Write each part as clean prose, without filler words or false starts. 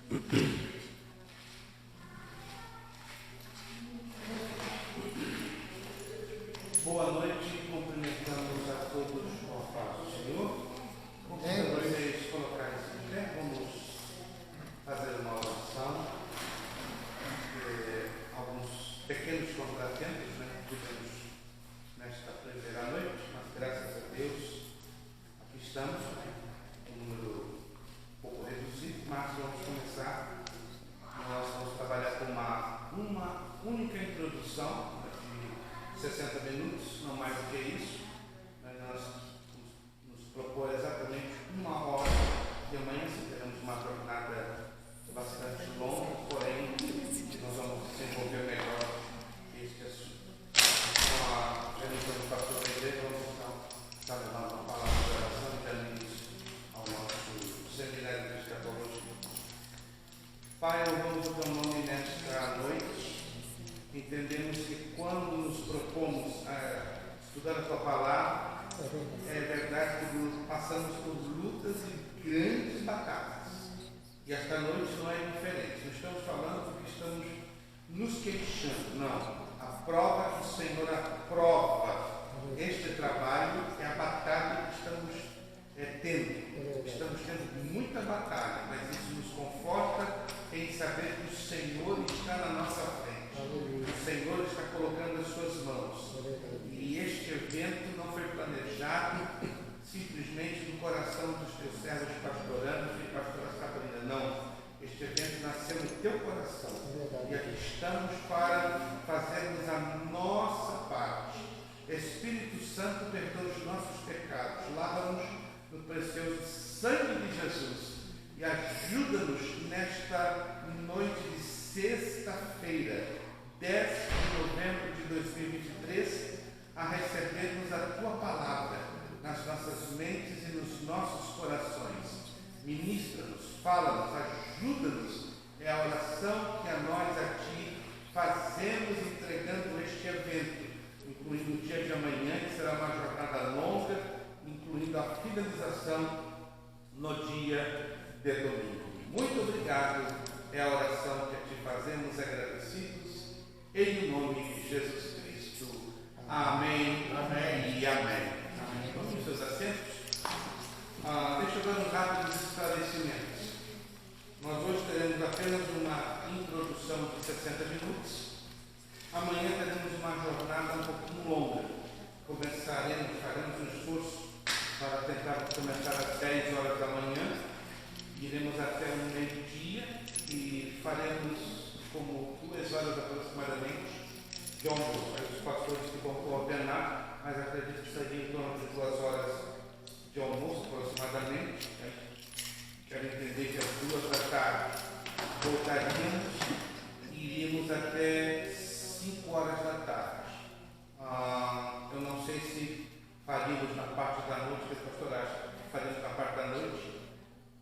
Boa noite, cumprimentamos a todos com a paz do Senhor. Convido vocês colocarem-se de pé, vamos fazer uma oração. Alguns pequenos contratempos, tivemos nesta primeira noite, mas graças a Deus aqui estamos, um número um pouco reduzido, mas vamos começar. Nós vamos trabalhar com uma única introdução, 60 minutos, não mais do que isso, mas nós nos propor exatamente uma hora de amanhã, teremos uma jornada bastante longa, porém nós vamos desenvolver melhor este assunto. Com a permissão do pastor da igreja, vamos então estar levando uma palavra de oração e dando início ao nosso seminário de escatologia. Pai, eu louvo o teu nome nesta noite. Entendemos que quando nos propomos a estudar a tua palavra, é verdade que passamos por lutas e grandes batalhas. E esta noite não é diferente. Não estamos falando porque estamos nos queixando. Não. A prova que o Senhor aprova este trabalho é a batalha que estamos tendo. Estamos tendo muita batalha, mas isso nos conforta em saber que o Senhor está na nossa frente. O Senhor está colocando as suas mãos. E este evento não foi planejado simplesmente no coração dos teus servos pastoranos e pastora Sabrina. Não. Este evento nasceu no teu coração. E aqui estamos para fazermos a nossa parte. Espírito Santo, perdoa os nossos pecados. Lava-nos no precioso sangue de Jesus. E ajuda-nos nesta noite de sexta-feira, 10 de novembro de 2023, a recebermos a Tua Palavra nas nossas mentes e nos nossos corações. Ministra-nos, fala-nos, ajuda-nos. É a oração que a nós, a Ti, fazemos entregando este evento, incluindo o dia de amanhã, que será uma jornada longa, incluindo a finalização no dia de domingo. Muito obrigado. É a oração que a Ti fazemos agradecidos. Em nome de Jesus Cristo. Amém, amém e amém. Vamos nos seus assentos? Deixa eu dar uns rápidos esclarecimentos. Nós hoje teremos apenas uma introdução de 60 minutos. Amanhã teremos uma jornada um pouquinho longa. Faremos um esforço para tentar começar às 10 horas da manhã. Iremos até o meio-dia e faremos como 2 horas aproximadamente de almoço. Os pastores que vão coordenar, mas acredito que seria em torno de 2 horas de almoço aproximadamente. Quero entender que às 2 da tarde voltaríamos e iríamos até 5 horas da tarde. Eu não sei se faríamos na parte da noite, que o pastor acha que faríamos na parte da noite,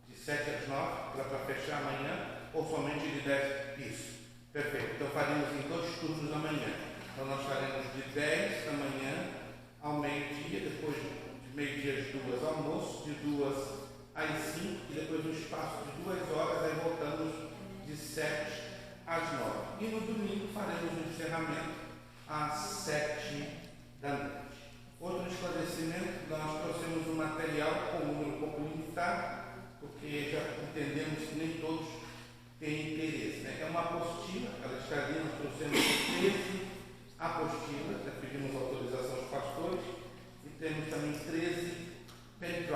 de 7 às 9, para fechar amanhã, ou somente de 10? Isso. Perfeito. Então faremos em 2 turnos amanhã. Então nós faremos de 10 da manhã ao meio-dia, depois de meio-dia às 2 almoço, de 2 às 5 e depois um espaço de 2 horas, aí voltamos de 7 às 9. E no domingo faremos um encerramento às 7 da noite. Outro esclarecimento, nós trouxemos um material com um número um pouco limitado, porque já entendemos que nem todos têm interesse. É uma apostila, ela está ali, nós trouxemos 13 apostilas, pedimos autorização aos pastores, e temos também 13 pendrives.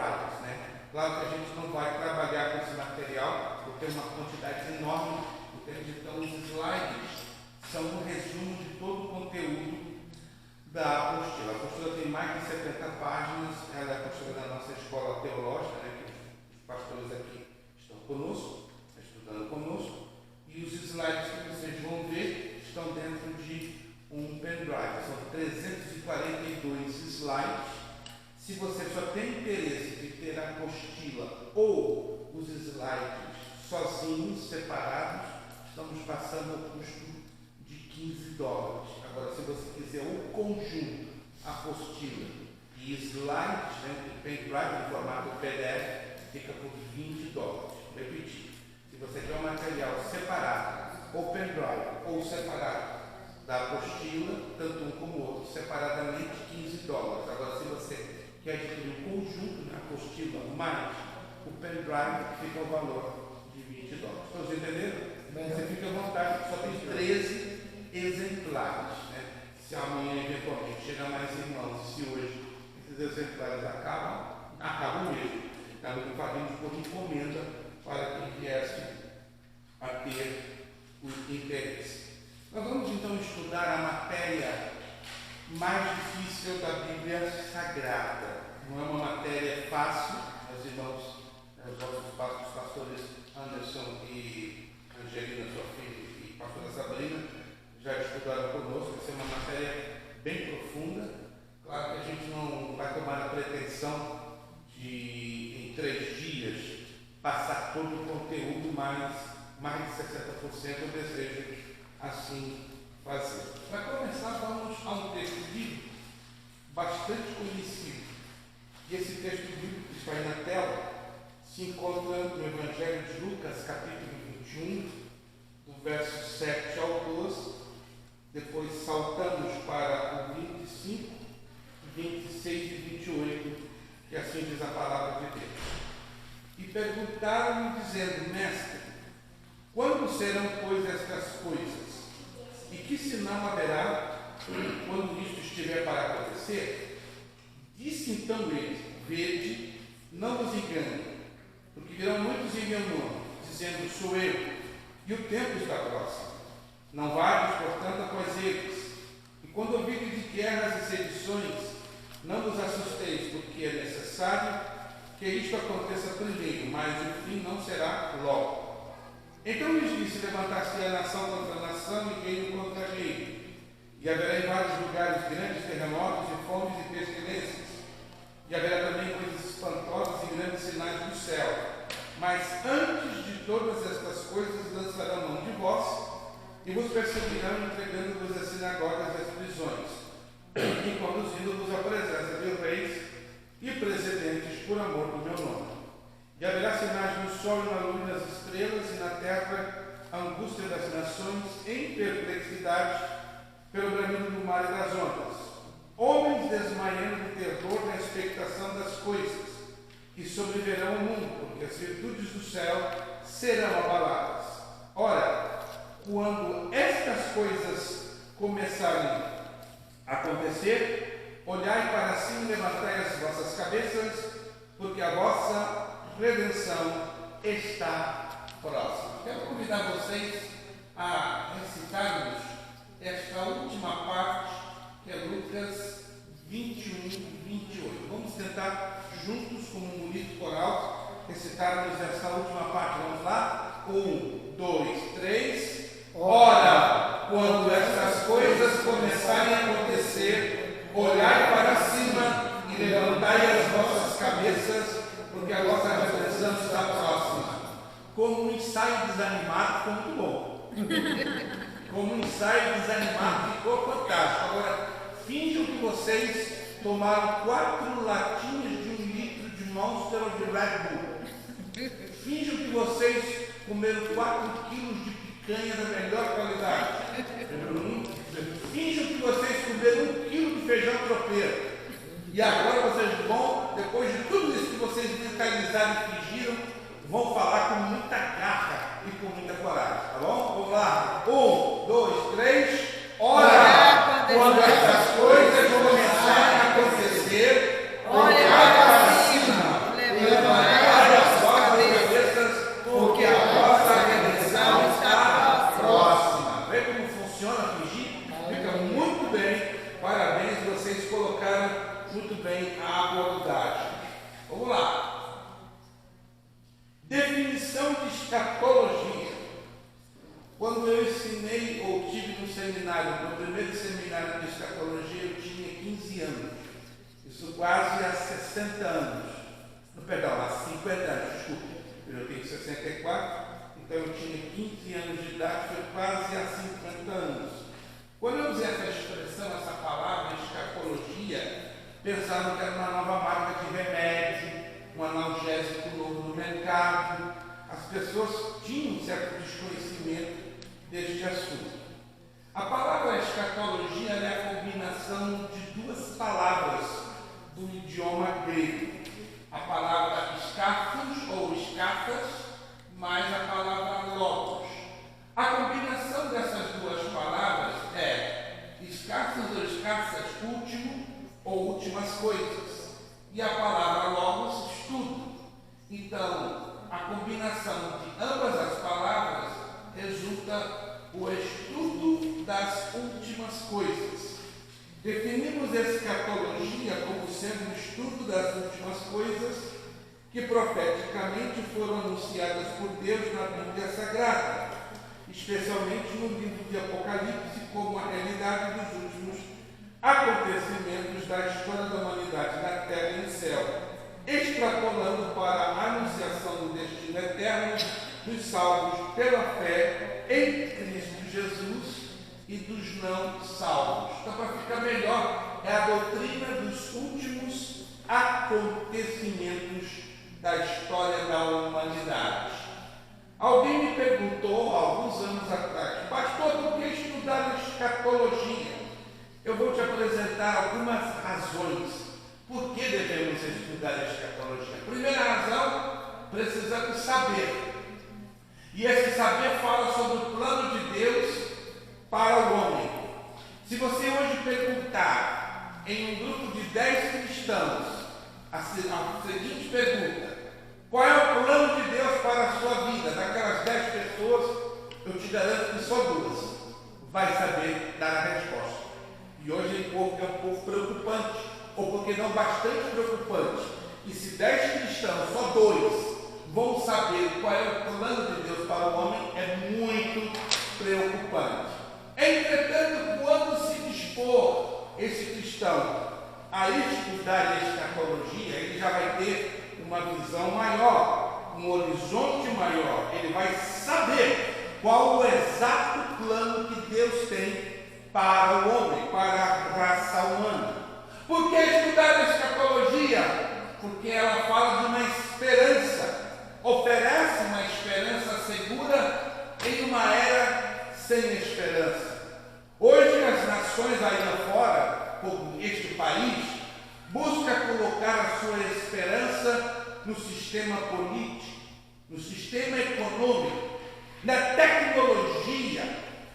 Claro que a gente não vai trabalhar com esse material, porque é uma quantidade enorme, então os slides são um resumo de todo o conteúdo da apostila. A apostila tem mais de 70 páginas, ela é a apostila da nossa escola teológica, que os pastores aqui estão conosco, estudando conosco, e os slides que vocês vão ver estão dentro de um pendrive. São 342 slides. Se você só tem interesse de ter a apostila ou os slides sozinhos, separados, estamos passando o custo de $15. Agora, se você quiser o conjunto, apostila e slides, pendrive no formato PDF, fica por $20. Repetir. Se você quer o material da apostila, tanto um como o outro, separadamente, $15. Agora, se você quer adquirir um conjunto, né, a apostila mais o pendrive, fica o valor de $20. Todos entenderam? Você fica à vontade, só tem 13 exemplares. Né? Se amanhã, eventualmente, chegar mais irmãos, e se hoje esses exemplares acabam mesmo. Está no quadrinho por encomenda para quem viesse a ter o interesse. Nós vamos então estudar a matéria mais difícil da Bíblia Sagrada. Não é uma matéria fácil, os irmãos, os nossos pastores Anderson e Angelina, sua filha, e pastora Sabrina, já estudaram conosco. Vai ser uma matéria bem profunda. Claro que a gente não vai tomar a pretensão de, em 3 dias, passar todo o conteúdo, mas mais de 60% eu desejo assim fazer. Para começar, vamos a um texto bíblico bastante conhecido. E esse texto bíblico que está aí na tela se encontra no Evangelho de Lucas, capítulo 21, do verso 7 ao 12. Depois saltamos para o 25, 26 e 28, que assim diz a palavra de Deus. E perguntaram-lhe, dizendo: Mestre, quando serão, pois, estas coisas? E que sinal haverá quando isto estiver para acontecer? Disse então ele: Vede, não vos engane, porque virão muitos em meu nome, dizendo: Sou eu, e o tempo está próximo. Não vades, portanto, após eles. E quando ouvirem de guerras e sedições, não vos assusteis, porque é necessário que isto aconteça primeiro, mas o fim não será logo. Então lhes disse: Levantar-se-á nação contra nação e reino contra reino. E haverá em vários lugares grandes terremotos e fomes e pestilências. E haverá também coisas espantosas e grandes sinais do céu. Mas antes de todas estas coisas lançarão mão de vós e vos perseguirão, entregando-vos às sinagogas e às prisões, e conduzindo-vos à presença de reis e presidentes por amor do meu nome. E haverá sinais no sol e na lua e nas estrelas, e na terra a angústia das nações, em perplexidade, pelo bramido do mar e das ondas. Homens desmaiando de terror na expectação das coisas que sobrevirão ao mundo, porque as virtudes do céu serão abaladas. Ora, quando estas coisas começarem a acontecer, olhai para cima e levantai as vossas cabeças, porque a vossa redenção está próxima. Quero convidar vocês a recitarmos esta última parte, que é Lucas 21 e 28. Vamos tentar juntos, como um bonito coral, recitarmos essa última parte. Vamos lá? 1, 2, 3. Ora, quando estas coisas começarem a acontecer, olhai para cima e levantai as vossas cabeças, porque a vossa redenção está próxima. Como um ensaio desanimado, ficou muito bom. Como um ensaio desanimado, ficou fantástico. Agora, finjam que vocês tomaram 4 latinhas de 1 litro de Monster ou de Red Bull. Finjam que vocês comeram 4 quilos de picanha da melhor qualidade. Finjam que vocês comeram 1 quilo de feijão tropeiro. E agora vocês vão, depois de tudo isso que vocês mentalizaram e fingiram, vão falar com muita garra e com muita coragem, tá bom? Vamos lá. 1, 2, 3. Ora, quando essas coisas começarem a acontecer, olhai para cima, levantai as vossas cabeças, porque a vossa redenção está próxima. Vê como funciona fingir? Fica muito bem. Parabéns, vocês colocaram muito bem a abordagem. Vamos lá. Definição de escatologia. Quando eu ensinei ou tive no seminário, no primeiro seminário de escatologia, eu tinha 15 anos. Isso quase há 60 anos. Perdão, há 50 anos, desculpe. Eu tenho 64, então eu tinha 15 anos de idade, foi quase há 50 anos. Quando eu usei essa expressão, essa palavra, escatologia, pensavam que era uma nova marca de remédio, um analgésico novo no mercado. As pessoas tinham um certo desconhecimento deste assunto. A palavra escatologia é a combinação de duas palavras do idioma grego. A palavra escafos ou escafas, mais a palavra logos. A combinação dessas duas palavras é escafos ou escassas, último ou últimas coisas. E a palavra logos, estudo. Então, a combinação de ambas as palavras resulta o estudo das últimas coisas. Definimos escatologia como sendo o estudo das últimas coisas que profeticamente foram anunciadas por Deus na Bíblia Sagrada, especialmente no livro de Apocalipse, como a realidade dos últimos acontecimentos da história da humanidade na terra e no céu, extrapolando para a anunciação do destino eterno dos salvos pela fé em Cristo Jesus e dos não salvos. Então, para ficar melhor, é a doutrina dos últimos acontecimentos da história da humanidade. Alguém me perguntou há alguns anos atrás: pastor, por que estudar escatologia? Eu vou te apresentar algumas razões por que devemos estudar escatologia. Primeira razão, precisamos saber. E esse saber fala sobre o plano de Deus para o homem. Se você hoje perguntar em um grupo de 10 cristãos a seguinte pergunta: qual é o plano de Deus para a sua vida? Daquelas 10 pessoas, eu te garanto que só 2 vai saber dar a resposta. E hoje é um pouco preocupante, ou porque não bastante preocupante. E se 10 cristãos, só 2 vão saber qual é o plano de Deus para o homem, é muito preocupante. Entretanto, quando se dispor esse cristão a estudar a escatologia, ele já vai ter uma visão maior, um horizonte maior. Ele vai saber qual o exato plano que Deus tem para o homem, para a raça humana. Por que estudar a escatologia? Porque ela fala de uma esperança, oferece uma esperança segura em uma era sem esperança. Hoje as nações aí afora, como este país, buscam colocar a sua esperança no sistema político, no sistema econômico, na tecnologia,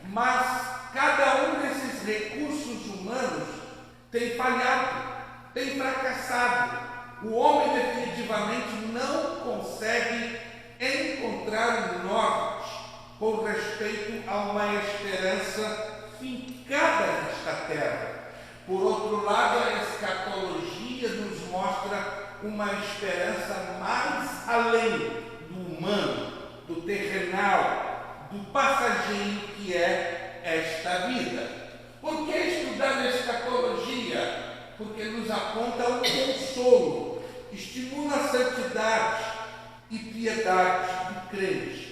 mas cada um desses recursos humanos tem falhado, tem fracassado. O homem definitivamente não consegue encontrar um norte com respeito a uma esperança fincada nesta terra. Por outro lado, a escatologia nos mostra uma esperança mais além do humano, do terrenal, do passageiro que é esta vida. Por que estudar a escatologia? Porque nos aponta um consolo, estimula a santidade e piedade do crente.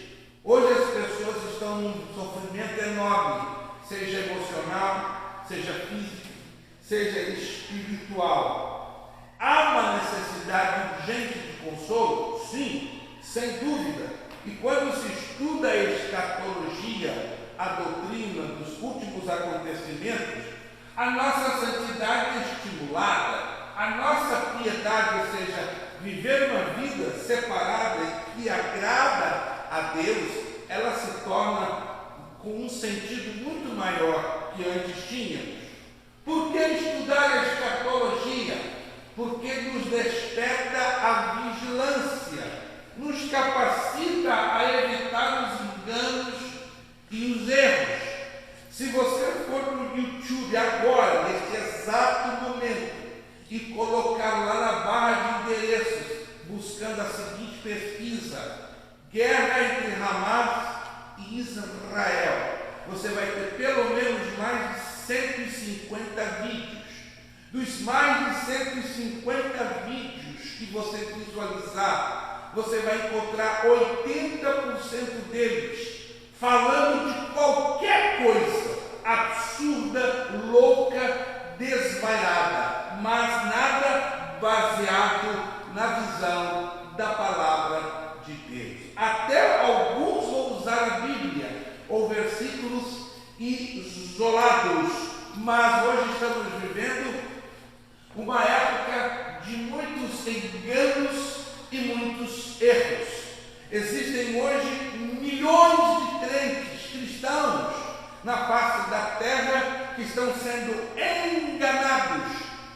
Hoje as pessoas estão num sofrimento enorme, seja emocional, seja físico, seja espiritual. Há uma necessidade urgente de consolo? Sim, sem dúvida. E quando se estuda a escatologia, a doutrina dos últimos acontecimentos, a nossa santidade é estimulada, a nossa piedade, ou seja, viver uma vida separada e que agrada a Deus, ela se torna com um sentido muito maior que antes tínhamos. Por que estudar a escatologia? Porque nos desperta a vigilância, nos capacita a evitar os enganos e os erros. Se você for no YouTube agora, neste exato momento, e colocar lá na barra de endereços, buscando a seguinte pesquisa: guerra entre Hamas e Israel, você vai ter pelo menos mais de 150 vídeos. Dos mais de 150 vídeos que você visualizar, você vai encontrar 80% deles falando de qualquer coisa absurda, louca, desvairada, mas nada baseado na visão da palavra de Deus. Até alguns vão usar a Bíblia ou versículos isolados, mas hoje estamos vivendo uma época de muitos enganos e muitos erros. Existem hoje milhões de crentes cristãos na face da terra que estão sendo enganados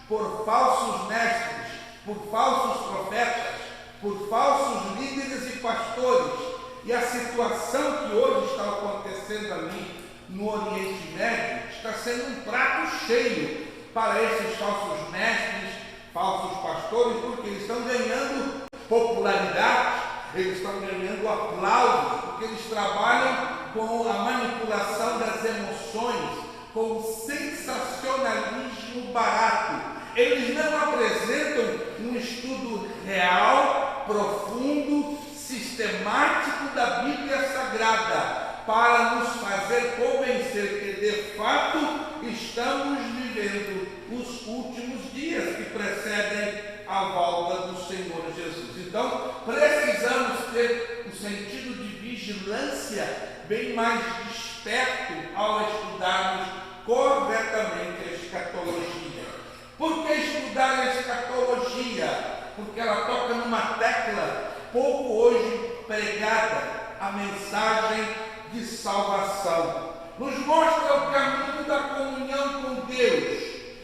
por falsos mestres, por falsos profetas, por falsos líderes e pastores. E a situação que hoje está acontecendo ali no Oriente Médio está sendo um prato cheio para esses falsos mestres, falsos pastores, porque eles estão ganhando popularidade, eles estão ganhando aplausos, porque eles trabalham com a manipulação das emoções, com o sensacionalismo barato. Eles não apresentam um estudo real, profundo, sistemático da Bíblia Sagrada, para nos fazer convencer que de fato estamos vivendo os últimos dias que precedem a volta do Senhor Jesus. Então, precisamos ter o sentido de vigilância bem mais desperto ao estudarmos corretamente a escatologia. Por que estudar a escatologia? Porque ela toca numa tecla pouco hoje pregada, a mensagem de salvação. Nos mostra o caminho da comunhão com Deus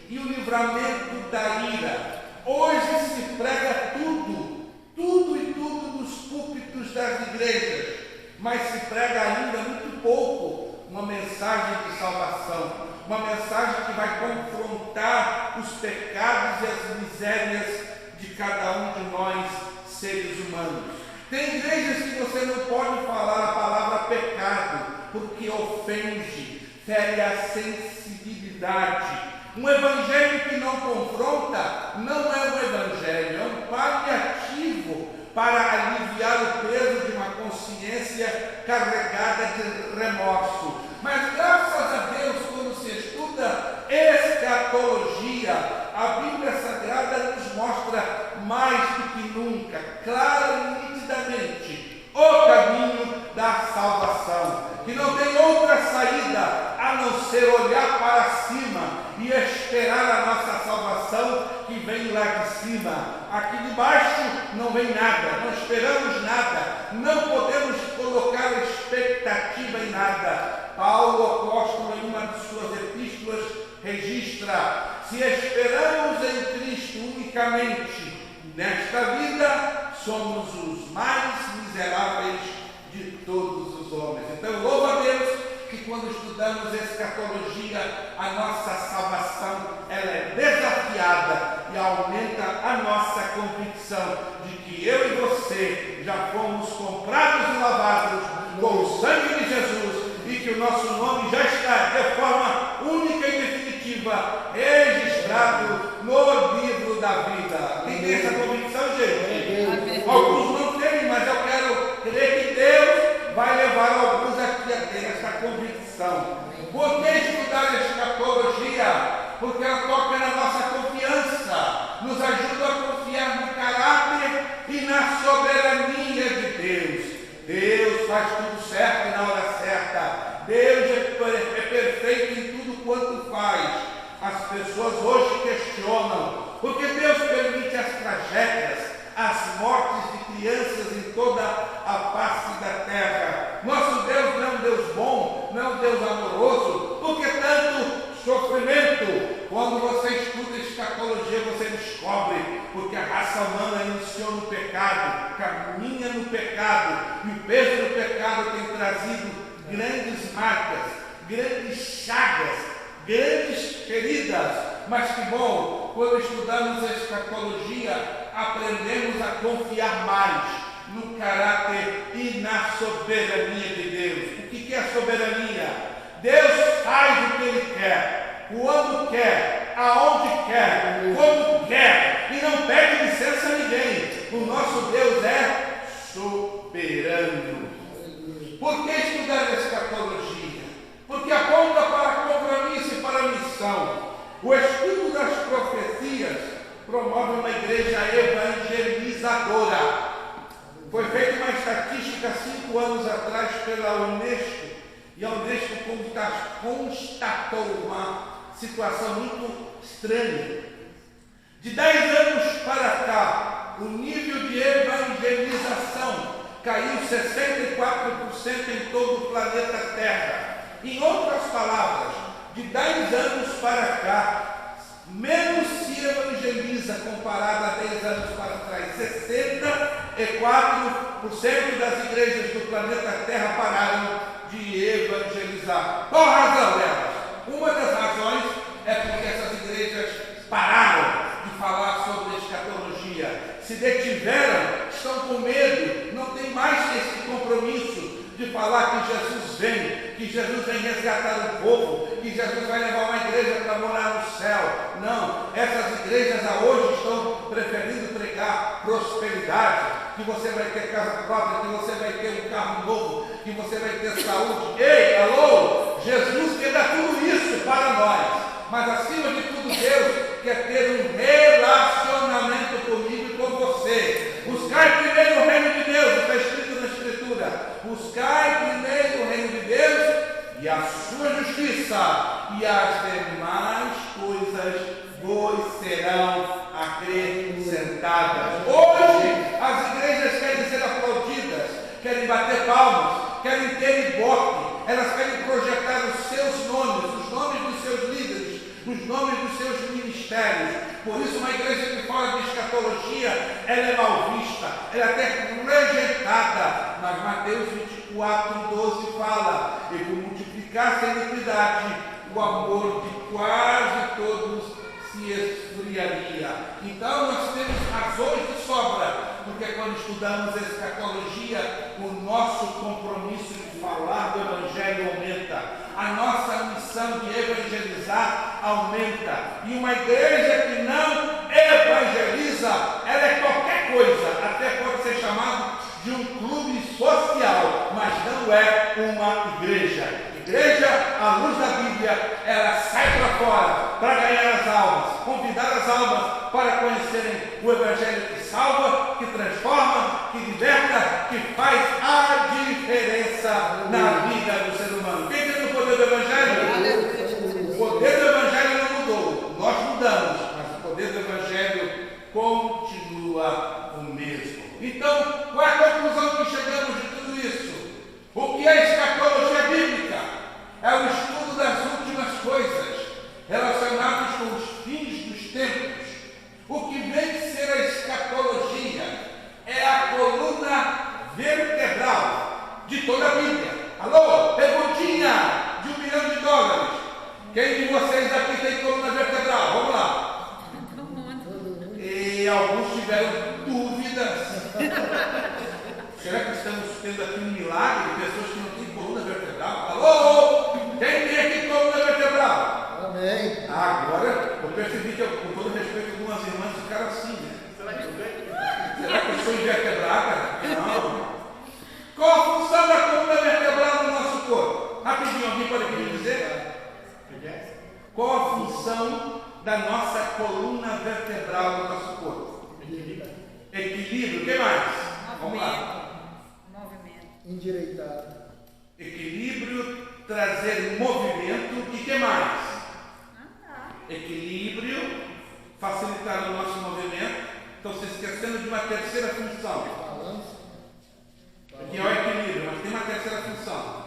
e o livramento da ira. Hoje se prega tudo e tudo nos púlpitos das igrejas, mas se prega ainda muito pouco uma mensagem de salvação, uma mensagem que vai confrontar os pecados e as misérias de cada um de nós, seres humanos. Tem igrejas que você não pode falar a palavra pecado, porque ofende, fere a sensibilidade. Um evangelho que não confronta não é um evangelho, é um paliativo para aliviar o peso de uma consciência carregada de remorso. Mas graças a Deus, quando se estuda escatologia, a Bíblia Sagrada nos mostra mais do que nunca, clara e nitidamente, o caminho da salvação, que não tem outra saída a não ser olhar para cima e esperar a nossa salvação que vem lá de cima. Aqui de baixo não vem nada, não esperamos nada, não podemos colocar expectativa em nada. Paulo, o apóstolo, em uma de suas epístolas, registra: se esperamos em Cristo unicamente nesta vida, somos os mais miseráveis de todos os homens. Então, louvo a Deus que quando estudamos escatologia, a nossa salvação ela é desafiada e aumenta a nossa convicção de que eu e você já fomos comprados e lavados com o sangue de Jesus e que o nosso nome já está de forma única e definitiva registrado no livro da vida. Quem tem essa convicção, gente? Alguns não têm, mas eu quero crer que Deus vai levar alguns aqui a ter essa convicção. Por que estudar a escatologia? Porque ela toca na nossa confiança, nos ajuda a confiar no caráter e na soberania de Deus. Deus faz tudo certo na hora certa. Deus é perfeito em tudo quanto faz. As pessoas hoje questionam por que Deus permite as tragédias, as mortes de crianças em toda a face da terra. Nosso Deus não é um Deus bom, não é um Deus amoroso. Por que tanto sofrimento? Quando você estuda escatologia, você descobre porque a raça humana iniciou no pecado, caminha no pecado, e o peso do pecado tem trazido grandes marcas, grandes chagas, grandes feridas. Mas que bom, quando estudamos a escatologia, aprendemos a confiar mais no caráter e na soberania de Deus. O que é a soberania? Deus faz o que Ele quer, quando quer, aonde quer, como quer, e não pede licença a ninguém. O nosso Deus é soberano. Por que estudar a escatologia? Porque aponta para compromisso e para missão. O estudo das profecias promove uma igreja evangelizadora. Foi feita uma estatística 5 anos atrás pela Unesco E a Unesco constatou uma situação muito estranha. De 10 anos para cá, o nível de evangelização caiu 64% em todo o planeta Terra. Em outras palavras, de 10 anos para cá, menos se evangeliza comparado a 10 anos para trás. 64% das igrejas do planeta Terra pararam de evangelizar. Qual a razão delas? Uma das razões é porque essas igrejas pararam de falar sobre escatologia, se detiveram, estão com medo, não tem mais esse compromisso de falar que Jesus vem resgatar o povo, que Jesus vai levar uma igreja para morar no céu. Não, essas igrejas hoje estão preferindo pregar prosperidade, que você vai ter casa própria, que você vai ter um carro novo, que você vai ter saúde. Ei, alô, Jesus quer dar tudo isso para nós, mas acima de tudo Deus quer ter um relacionamento comigo e com você. Buscai primeiro o reino de Deus, está escrito na Escritura. Buscai primeiro o reino de Deus e a sua justiça, e as demais coisas vos serão acrescentadas. Hoje as igrejas querem ser aplaudidas, querem bater palmas, querem ter ibope, elas querem projetar os seus nomes, os nomes dos seus líderes, os nomes dos seus ministérios. Por isso uma igreja que fala de escatologia, ela é mal vista, ela é até rejeitada. Mas Mateus 24:12 fala: e por multiplicar-se a iniquidade, o amor de quase todos se esfriaria. Então nós temos razões de sobra, porque quando estudamos a escatologia, o nosso compromisso de falar do Evangelho aumenta, a nossa missão de evangelizar aumenta. E uma igreja que não evangeliza, ela é qualquer coisa, até pode ser chamado de um clube social, mas não é uma igreja. Igreja, à luz da Bíblia, ela sai para fora para ganhar as almas, convidar as almas para conhecerem o Evangelho que salva, que transforma, que liberta, que faz a diferença na vida do ser humano. Quem tem o poder do Evangelho? O poder do Evangelho não mudou, nós mudamos, mas o poder do Evangelho continua o mesmo. Então, qual é a conclusão que chegamos de tudo isso? O que é escatologia bíblica? É o estudo das últimas coisas relacionadas com os fins dos tempos. O que vem ser a escatologia é a coluna vertebral de toda a Bíblia. Alô, perguntinha de $1 milhão. Quem de vocês aqui tem coluna vertebral? Vamos lá. E alguns tiveram dúvidas. Será que estamos tendo aqui um milagre de pessoas que não têm coluna vertebral? Alô? Quem tem aqui coluna vertebral? Amém. Agora eu percebi que, com todo respeito, algumas irmãs ficaram assim, né? Será que eu sou invertebrada? Não. Qual a função da coluna vertebral no nosso corpo? Rapidinho, alguém pode aqui me dizer? Qual a função da nossa coluna vertebral no nosso corpo? Equilíbrio. O que mais? Vamos lá. Endireitado. Equilíbrio, trazer movimento e que mais? Equilíbrio, facilitar o nosso movimento. Estão se esquecendo de uma terceira função. Balanço. Que é o equilíbrio, mas tem uma terceira função.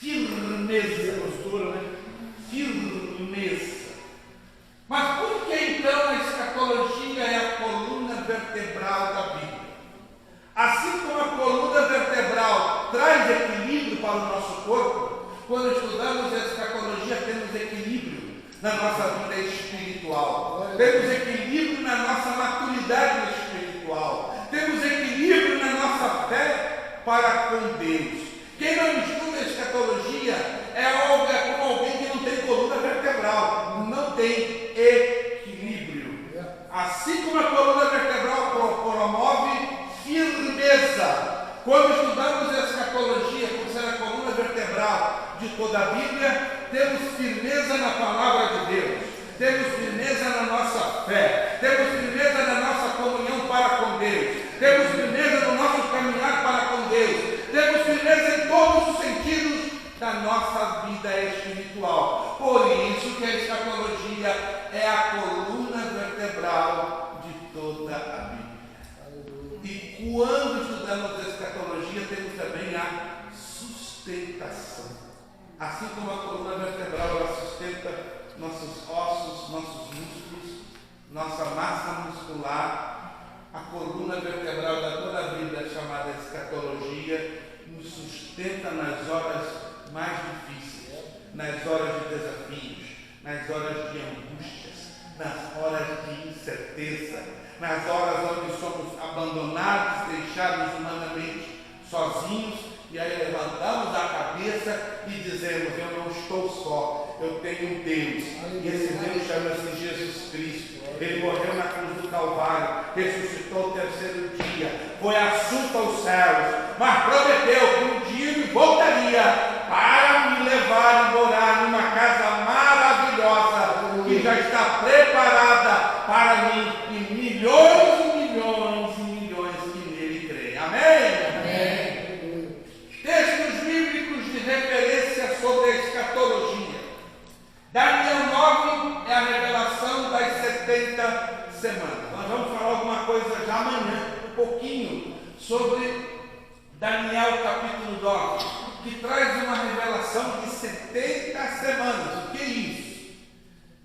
Firmeza. Postura, né? Firmeza. Mas por que então a escatologia é a coluna vertebral da Bíblia? Assim como a coluna vertebral traz equilíbrio para o nosso corpo, quando estudamos a escatologia temos equilíbrio na nossa vida espiritual, temos equilíbrio na nossa maturidade espiritual, temos equilíbrio na nossa fé para com Deus. Quem não estuda a escatologia é como alguém que não tem coluna vertebral, não tem equilíbrio. Assim como a coluna vertebral promove firmeza. Quando estudamos a escatologia, por ser a coluna vertebral de toda a Bíblia, temos firmeza na palavra de Deus, temos firmeza na nossa fé, temos firmeza na nossa comunhão para com Deus, temos firmeza no nosso caminhar para com Deus, temos firmeza em todos os sentidos. nossa vida espiritual. Por isso que a escatologia é a coluna vertebral de toda a Bíblia. E quando estudamos a escatologia, temos também a sustentação. Assim como a coluna vertebral ela sustenta nossos ossos, nossos músculos, nossa massa muscular, a coluna vertebral da toda a Bíblia, chamada escatologia, nos sustenta nas horas mais difíceis, nas horas de desafios, nas horas de angústias, nas horas de incerteza, nas horas onde somos abandonados, deixados humanamente sozinhos, e aí levantamos a cabeça e dizemos: eu não estou só, eu tenho um Deus, e esse Deus chama-se Jesus Cristo. Ele morreu na cruz do Calvário, ressuscitou o terceiro dia, foi assunto aos céus, mas prometeu que um dia ele voltaria para me levar e morar numa casa maravilhosa que já está preparada para mim, e milhões e milhões e milhões que nele creem. Amém? Amém. Textos bíblicos de referência sobre a escatologia. Daniel 9 é a revelação das 70 semanas. Nós vamos falar alguma coisa já amanhã, um pouquinho, sobre Daniel capítulo 9, que traz uma revelação de 70 semanas. O que é isso?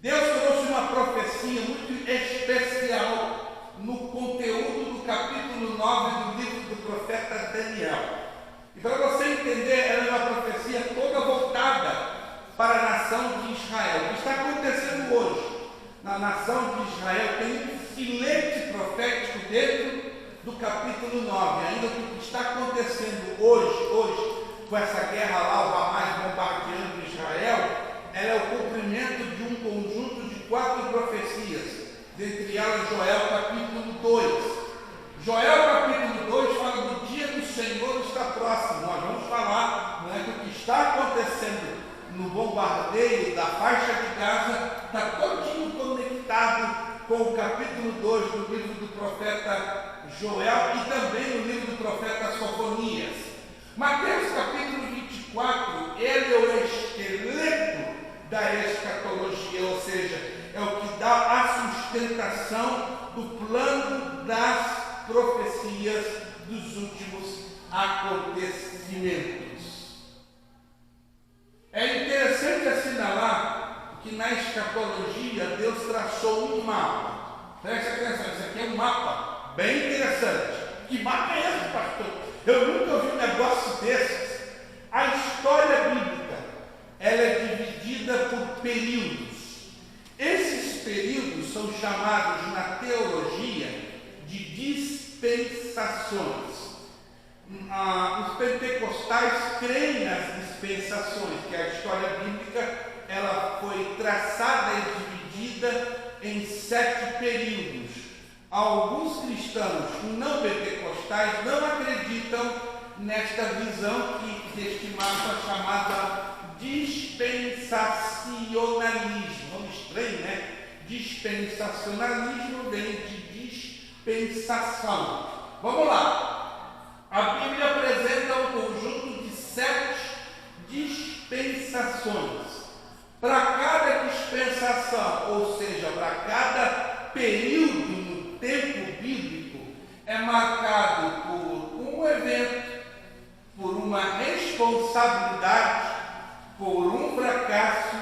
Deus trouxe uma profecia muito especial no conteúdo do capítulo 9 do livro do profeta Daniel. E para você entender, ela é uma profecia toda voltada para a nação de Israel. O que está acontecendo hoje na nação de Israel tem um filete profético dentro do capítulo 9. Ainda que o que está acontecendo hoje, com essa guerra lá, o Hamas bombardeando Israel, ela é o cumprimento de um conjunto de 4 profecias, dentre elas Joel capítulo 2. Joel capítulo 2 fala do dia do Senhor está próximo. Nós vamos falar, não é, que o que está acontecendo no bombardeio da faixa de Gaza está todinho conectado com o capítulo 2 do livro do profeta Joel e também no livro do profeta Sofonias. Mateus capítulo 24, ele é o esqueleto da escatologia, ou seja, é o que dá a sustentação do plano das profecias dos últimos acontecimentos. É interessante assinalar que na escatologia Deus traçou um mapa. Preste atenção, isso aqui é um mapa bem interessante. Que mapa é esse, pastor? Eu nunca ouvi um negócio desses. A história bíblica, ela é dividida por períodos. Esses períodos são chamados na teologia de dispensações. Os pentecostais creem nas dispensações, que a história bíblica ela foi traçada e dividida em 7 períodos. Alguns cristãos não pentecostais não acreditam nesta visão deste mapa chamada dispensacionalismo. Nome estranho, né? Dispensacionalismo vem de dispensação. Vamos lá. A Bíblia apresenta um conjunto de 7 dispensações. Para cada dispensação, ou seja, para cada período no tempo bíblico, é marcado por um evento, por uma responsabilidade, por um fracasso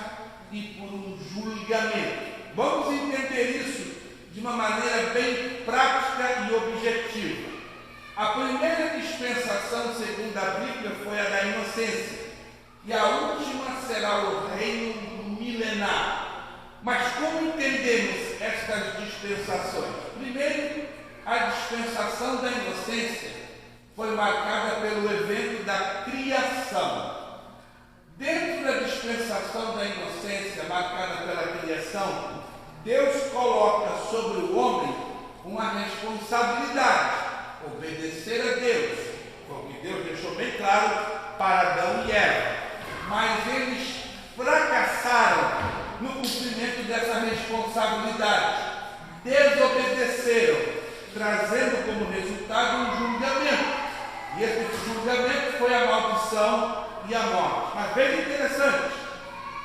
e por um julgamento. Vamos entender isso de uma maneira bem prática e objetiva. A primeira dispensação, segundo a Bíblia, foi a da inocência. E a última será o reino milenar. Mas como entendemos estas dispensações? Primeiro, a dispensação da inocência foi marcada pelo evento da criação. Dentro da dispensação da inocência, marcada pela criação, Deus coloca sobre o homem uma responsabilidade. Obedecer a Deus, porque Deus deixou bem claro para Adão e Eva, mas eles fracassaram no cumprimento dessa responsabilidade, desobedeceram, trazendo como resultado um julgamento, e esse julgamento foi a maldição maldição e a morte. Mas veja interessante,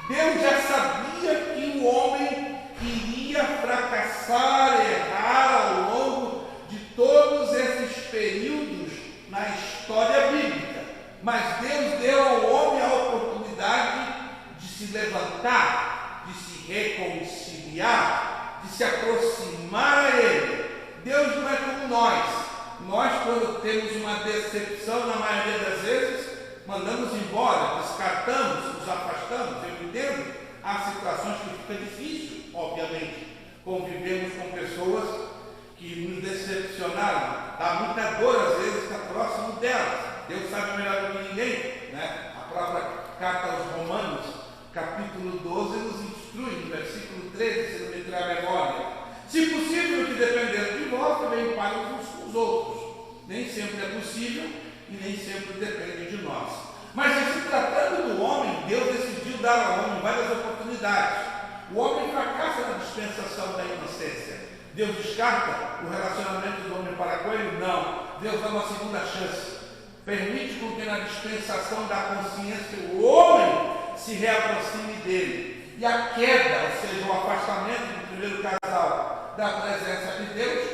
Deus já sabia que o homem iria fracassar, errar ao longo de todos esses períodos na história bíblica. Mas Deus deu ao homem a oportunidade de se levantar, de se reconciliar, de se aproximar a Ele. Deus não é como nós. Nós, quando temos uma decepção, na maioria das vezes, mandamos embora, descartamos, nos afastamos. Eu entendo, há situações que fica difícil, obviamente. Convivemos com pessoas que nos decepcionaram. Dá muita dor, às vezes, estar próximo delas. Deus sabe melhor do que ninguém, né? A própria carta aos Romanos, capítulo 12, nos instrui, no versículo 13, se não me entrar a memória. Se possível, que dependendo de vós, também paguem uns com os outros. Nem sempre é possível e nem sempre depende de nós. Mas se tratando do homem, Deus decidiu dar ao homem várias oportunidades. O homem fracassa na dispensação da inocência. Deus descarta o relacionamento do homem para com ele? Não. Deus dá uma segunda chance. Permite com que na dispensação da consciência o homem se reaproxime dele. E a queda, ou seja, o afastamento do primeiro casal da presença de Deus,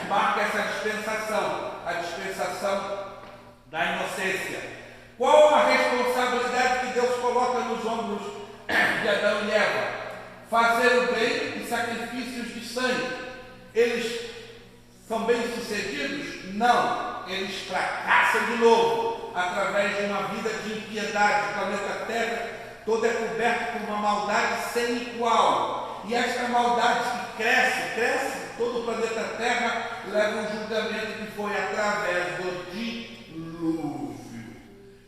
marca essa dispensação, a dispensação da inocência. Qual a responsabilidade que Deus coloca nos ombros de Adão e Eva? Fazer o bem e sacrifícios de sangue. Eles são bem-sucedidos? Não. Eles fracassam de novo, através de uma vida de impiedade. O planeta Terra todo é coberto por uma maldade sem igual. E esta maldade que cresce, todo o planeta Terra leva um julgamento que foi através do dilúvio.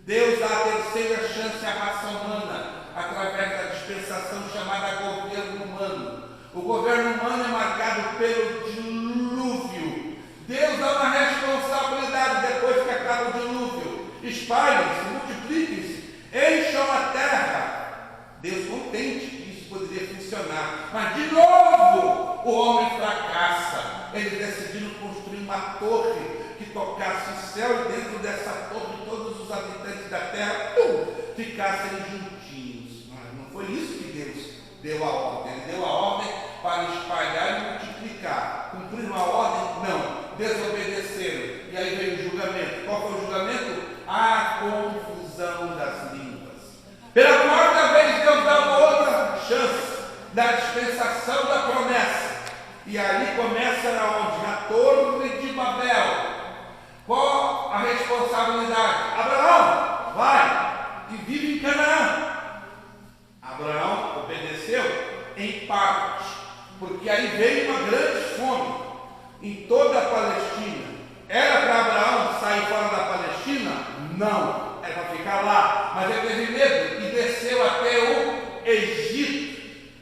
Deus dá a terceira chance à raça humana, através da dispensação chamada governo humano. O governo humano é marcado pelo dilúvio. Deus dá uma responsabilidade depois que acaba o dilúvio. Espalhem-se, multipliquem-se, encham a terra. Deus contente que isso poderia funcionar. Mas de novo o homem fracassa. Eles decidiram construir uma torre que tocasse o céu e dentro dessa torre todos os habitantes da terra ficassem juntinhos. Mas não foi isso que Deus deu a ordem. Ele deu a ordem para espalhar e multiplicar. Cumpriram a ordem? Não. Desobedeceram. E aí veio o julgamento. Qual foi o julgamento? A confusão das línguas. Pela quarta vez Deus dá uma outra chance da dispensação da promessa. E ali começa onde? Na Torre de Babel. Qual a responsabilidade? Abraão, vai e vive em Canaã. Abraão obedeceu em parte, porque aí veio uma grande fome em toda a Palestina. Era para Abraão sair fora da Palestina? Não, era para ficar lá, mas ele teve medo e desceu até o Egito.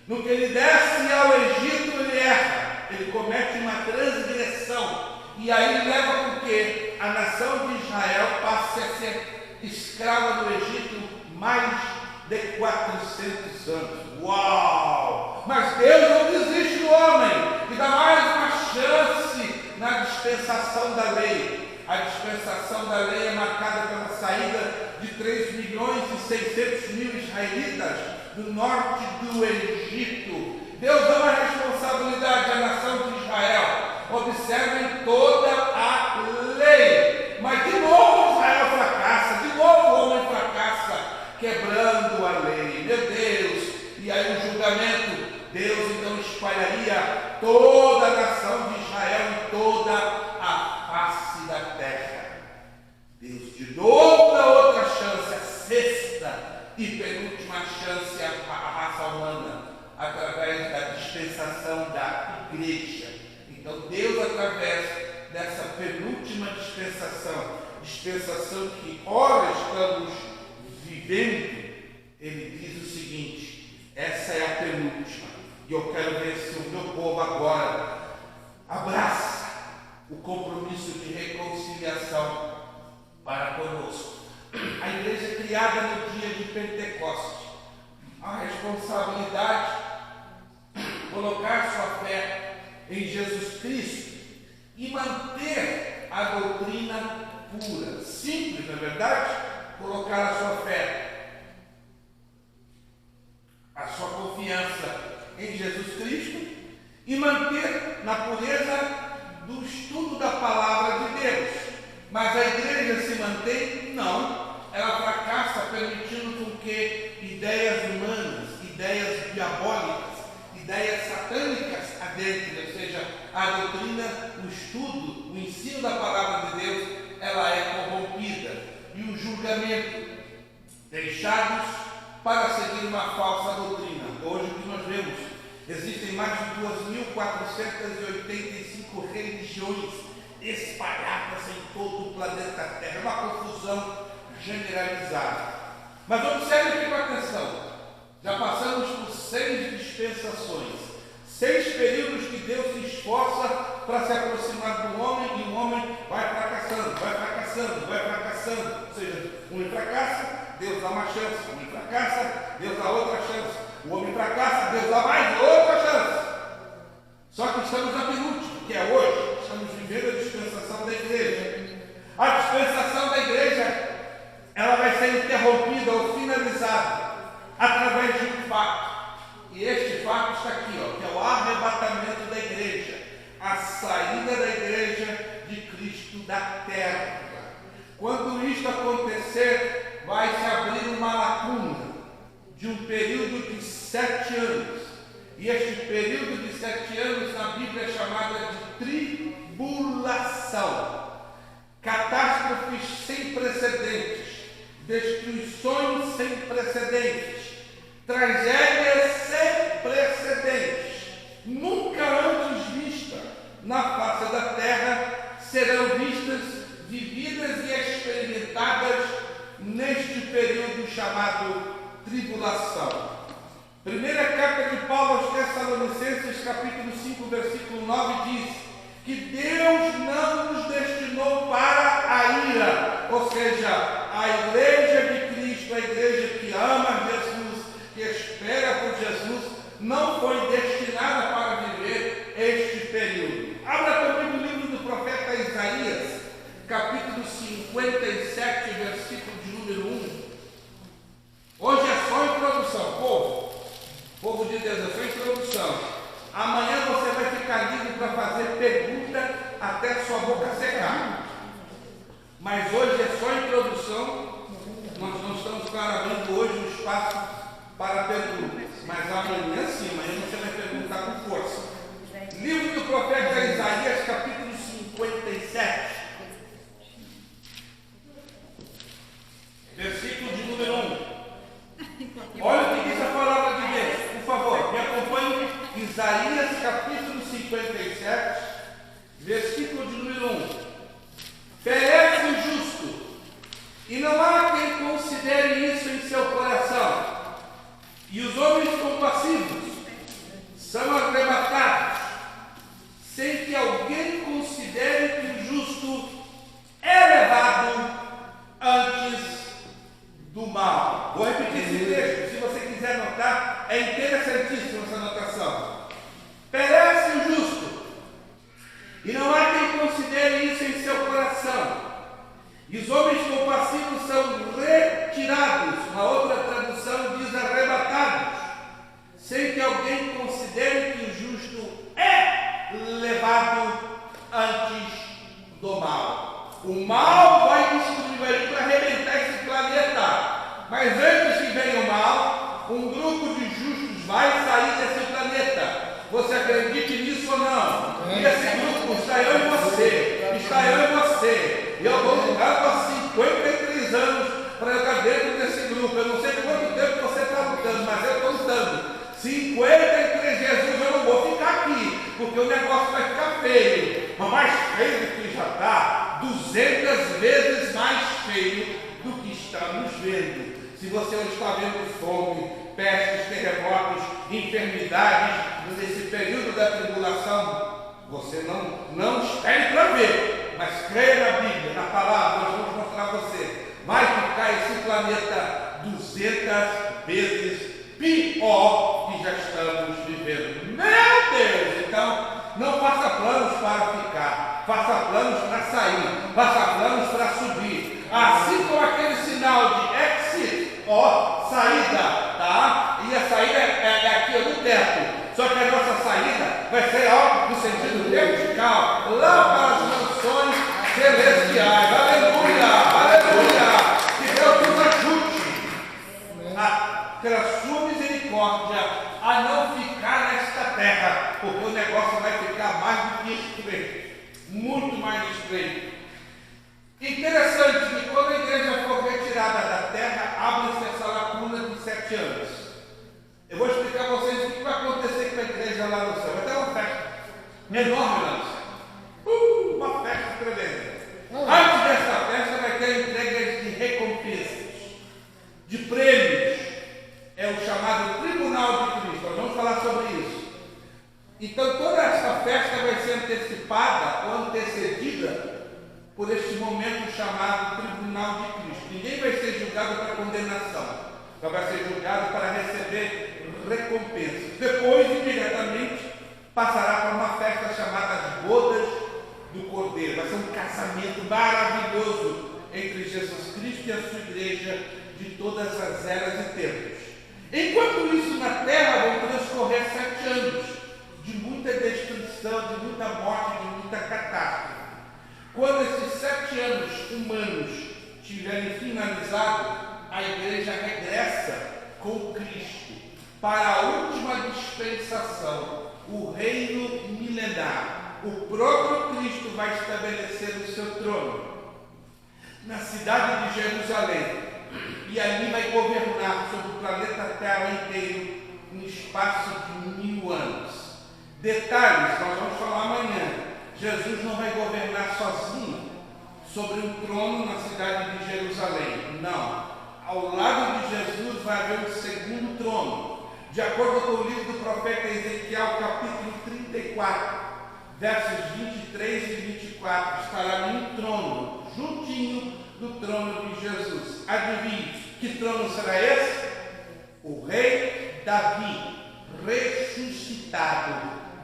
No que ele desce ao Egito, ele erra, ele comete uma transgressão, e aí leva com que a nação de Israel passe a ser escrava do Egito mais de 400 anos. Uau! Mas Deus não desiste do homem e dá mais uma chance na dispensação da lei. A dispensação da lei é marcada pela saída de 3.600.000 israelitas do norte do Egito. Deus dá uma responsabilidade à nação de Israel. Observem toda a lei. Mas de novo Israel fracassa, de novo o homem fracassa, quebrando a lei. Meu Deus! E aí o julgamento, Deus então espalharia toda a nação de Israel em toda a face da terra. Deus de novo dá outra chance, a sexta e penúltima chance à raça humana, através da dispensação da igreja. Então Deus, através dessa penúltima dispensação que ora estamos vivendo, Ele diz o seguinte: essa é a penúltima, e eu quero ver se o meu povo agora abraça o compromisso de reconciliação para conosco. A igreja é criada no dia de Pentecostes. A responsabilidade de colocar sua fé em Jesus Cristo e manter a doutrina pura. Simples, não é verdade? colocar a sua fé, a sua confiança em Jesus Cristo e manter na pureza do estudo da palavra de Deus. Mas a igreja se mantém? Não. Ela fracassa permitindo com que ideias humanas, ideias diabólicas, ideias satânicas adentrem, ou seja, a doutrina, o estudo, o ensino da palavra de Deus, ela é corrompida. E o julgamento, deixados para seguir uma falsa doutrina. Hoje o que nós vemos, existem mais de 2.485 religiões espalhadas em todo o planeta Terra. É uma confusão generalizada. Mas observe aqui com atenção. Já passamos por 6 dispensações, 6 períodos que Deus se esforça para se aproximar do homem, e o homem vai fracassando, vai fracassando, vai fracassando. Ou seja, o homem fracassa, Deus dá uma chance. O homem fracassa, Deus dá outra chance. O homem fracassa, Deus dá mais outra chance. Só que estamos na penúltima, que é hoje. Estamos vivendo a dispensação da igreja. A dispensação da igreja, ela vai ser interrompida ou finalizada através de um fato. E este fato está aqui, que é o arrebatamento da igreja, a saída da igreja de Cristo da terra. Quando isto acontecer, vai se abrir uma lacuna de um período de 7 anos. E este período de 7 anos na Bíblia é chamada de tribulação. Catástrofes sem precedentes, destruições sem precedentes, tragédias sem precedentes, nunca antes vistas na face da terra, serão vistas, vividas e experimentadas neste período chamado tribulação. Primeira carta de Paulo aos Tessalonicenses, capítulo 5, versículo 9, diz que Deus não nos destinou para a ira, ou seja, a igreja de Cristo, a igreja que ama Jesus, que espera por Jesus, não foi destinada para viver este período. Abra comigo o livro do profeta Isaías, capítulo 57, versículo de número 1. Hoje é só introdução, povo de Deus, é só introdução. Amanhã você vai ficar livre para fazer pergunta até sua boca secar. Mas hoje é só introdução. Nós não estamos abrindo hoje um espaço para perguntas. Mas amanhã sim, amanhã você vai perguntar com força. Livro do profeta Isaías, capítulo 57. Versículo de número 1. Olha o que diz a palavra de Deus. Por favor, me acompanhe. Isaías capítulo 57, versículo de número 1. Perece o justo, e não há quem considere isso em seu coração. E os homens compassivos são arrebatados, sem que alguém considere que o justo é levado antes do mal. Vou repetir esse texto, se você quiser notar, é interessantíssima essa anotação. Perece o justo, e não há quem considere isso em seu coração. E os homens compassivos são retirados, uma outra tradução diz arrebatados, sem que alguém considere que o justo é levado antes do mal. O mal vai destruir para arrebentar esse planeta. Mas antes que venha o mal, um grupo de justos vai sair desse planeta. Você acredite nisso ou não? E esse grupo está eu e você. Está eu e você. E eu estou lutando há 53 anos para eu estar dentro desse grupo. Eu não sei quanto tempo você está lutando, mas eu estou lutando. 53 Jesus, eu não vou ficar aqui, porque o negócio vai ficar feio. Mas mais feio do que já está, 200 vezes mais feio do que estamos vendo. Se você não está vendo fome, pestes, terremotos, enfermidades nesse período da tribulação, você não espere para ver, mas creia na Bíblia, na palavra, nós vamos mostrar a você. Vai ficar esse planeta 200 vezes pior que já estamos vivendo. Meu Deus! Então, Não faça planos para ficar, faça planos para sair, faça planos para subir. Assim como aquele sinal de exit, saída, tá? E a saída é aqui no teto. Só que a nossa saída vai ser algo no sentido vertical, lá para as mansões celestiais. Aleluia, aleluia. Que Deus nos ajude pela sua misericórdia a não ficar nesta terra, porque o negócio vai ficar mais do que estreito, muito mais estreito. Interessante que quando a igreja for retirada da terra, abre-se essa lacuna de 7 anos. Eu vou explicar a vocês o que vai acontecer com a igreja lá no céu. Vai ter uma festa enorme lá no céu. Uma festa tremenda. Antes dessa festa vai ter entregas de recompensas, de prêmios. É o chamado Tribunal de Cristo. Nós vamos falar sobre isso. Então toda essa festa vai ser antecipada ou antecedida por este momento chamado Tribunal de Cristo. Ninguém vai ser julgado para condenação, só vai ser julgado para receber recompensas. Depois, imediatamente, passará para uma festa chamada as Bodas do Cordeiro. Vai ser um casamento maravilhoso entre Jesus Cristo e a sua igreja de todas as eras e tempos. Enquanto isso, na terra vão transcorrer 7 anos de muita destruição, de muita morte, de muita catástrofe. Quando esses 7 anos humanos tiverem finalizado, a igreja regressa com Cristo para a última dispensação, o reino milenar. O próprio Cristo vai estabelecer o seu trono na cidade de Jerusalém e ali vai governar sobre o planeta Terra inteiro um espaço de 1000 anos. Detalhes, nós vamos falar amanhã. Jesus não vai governar sozinho sobre um trono na cidade de Jerusalém. Não. Ao lado de Jesus vai haver um segundo trono. De acordo com o livro do profeta Ezequiel, capítulo 34, versos 23 e 24, estará num trono, juntinho do trono de Jesus. Adivinhe, que trono será esse? O rei Davi, ressuscitado,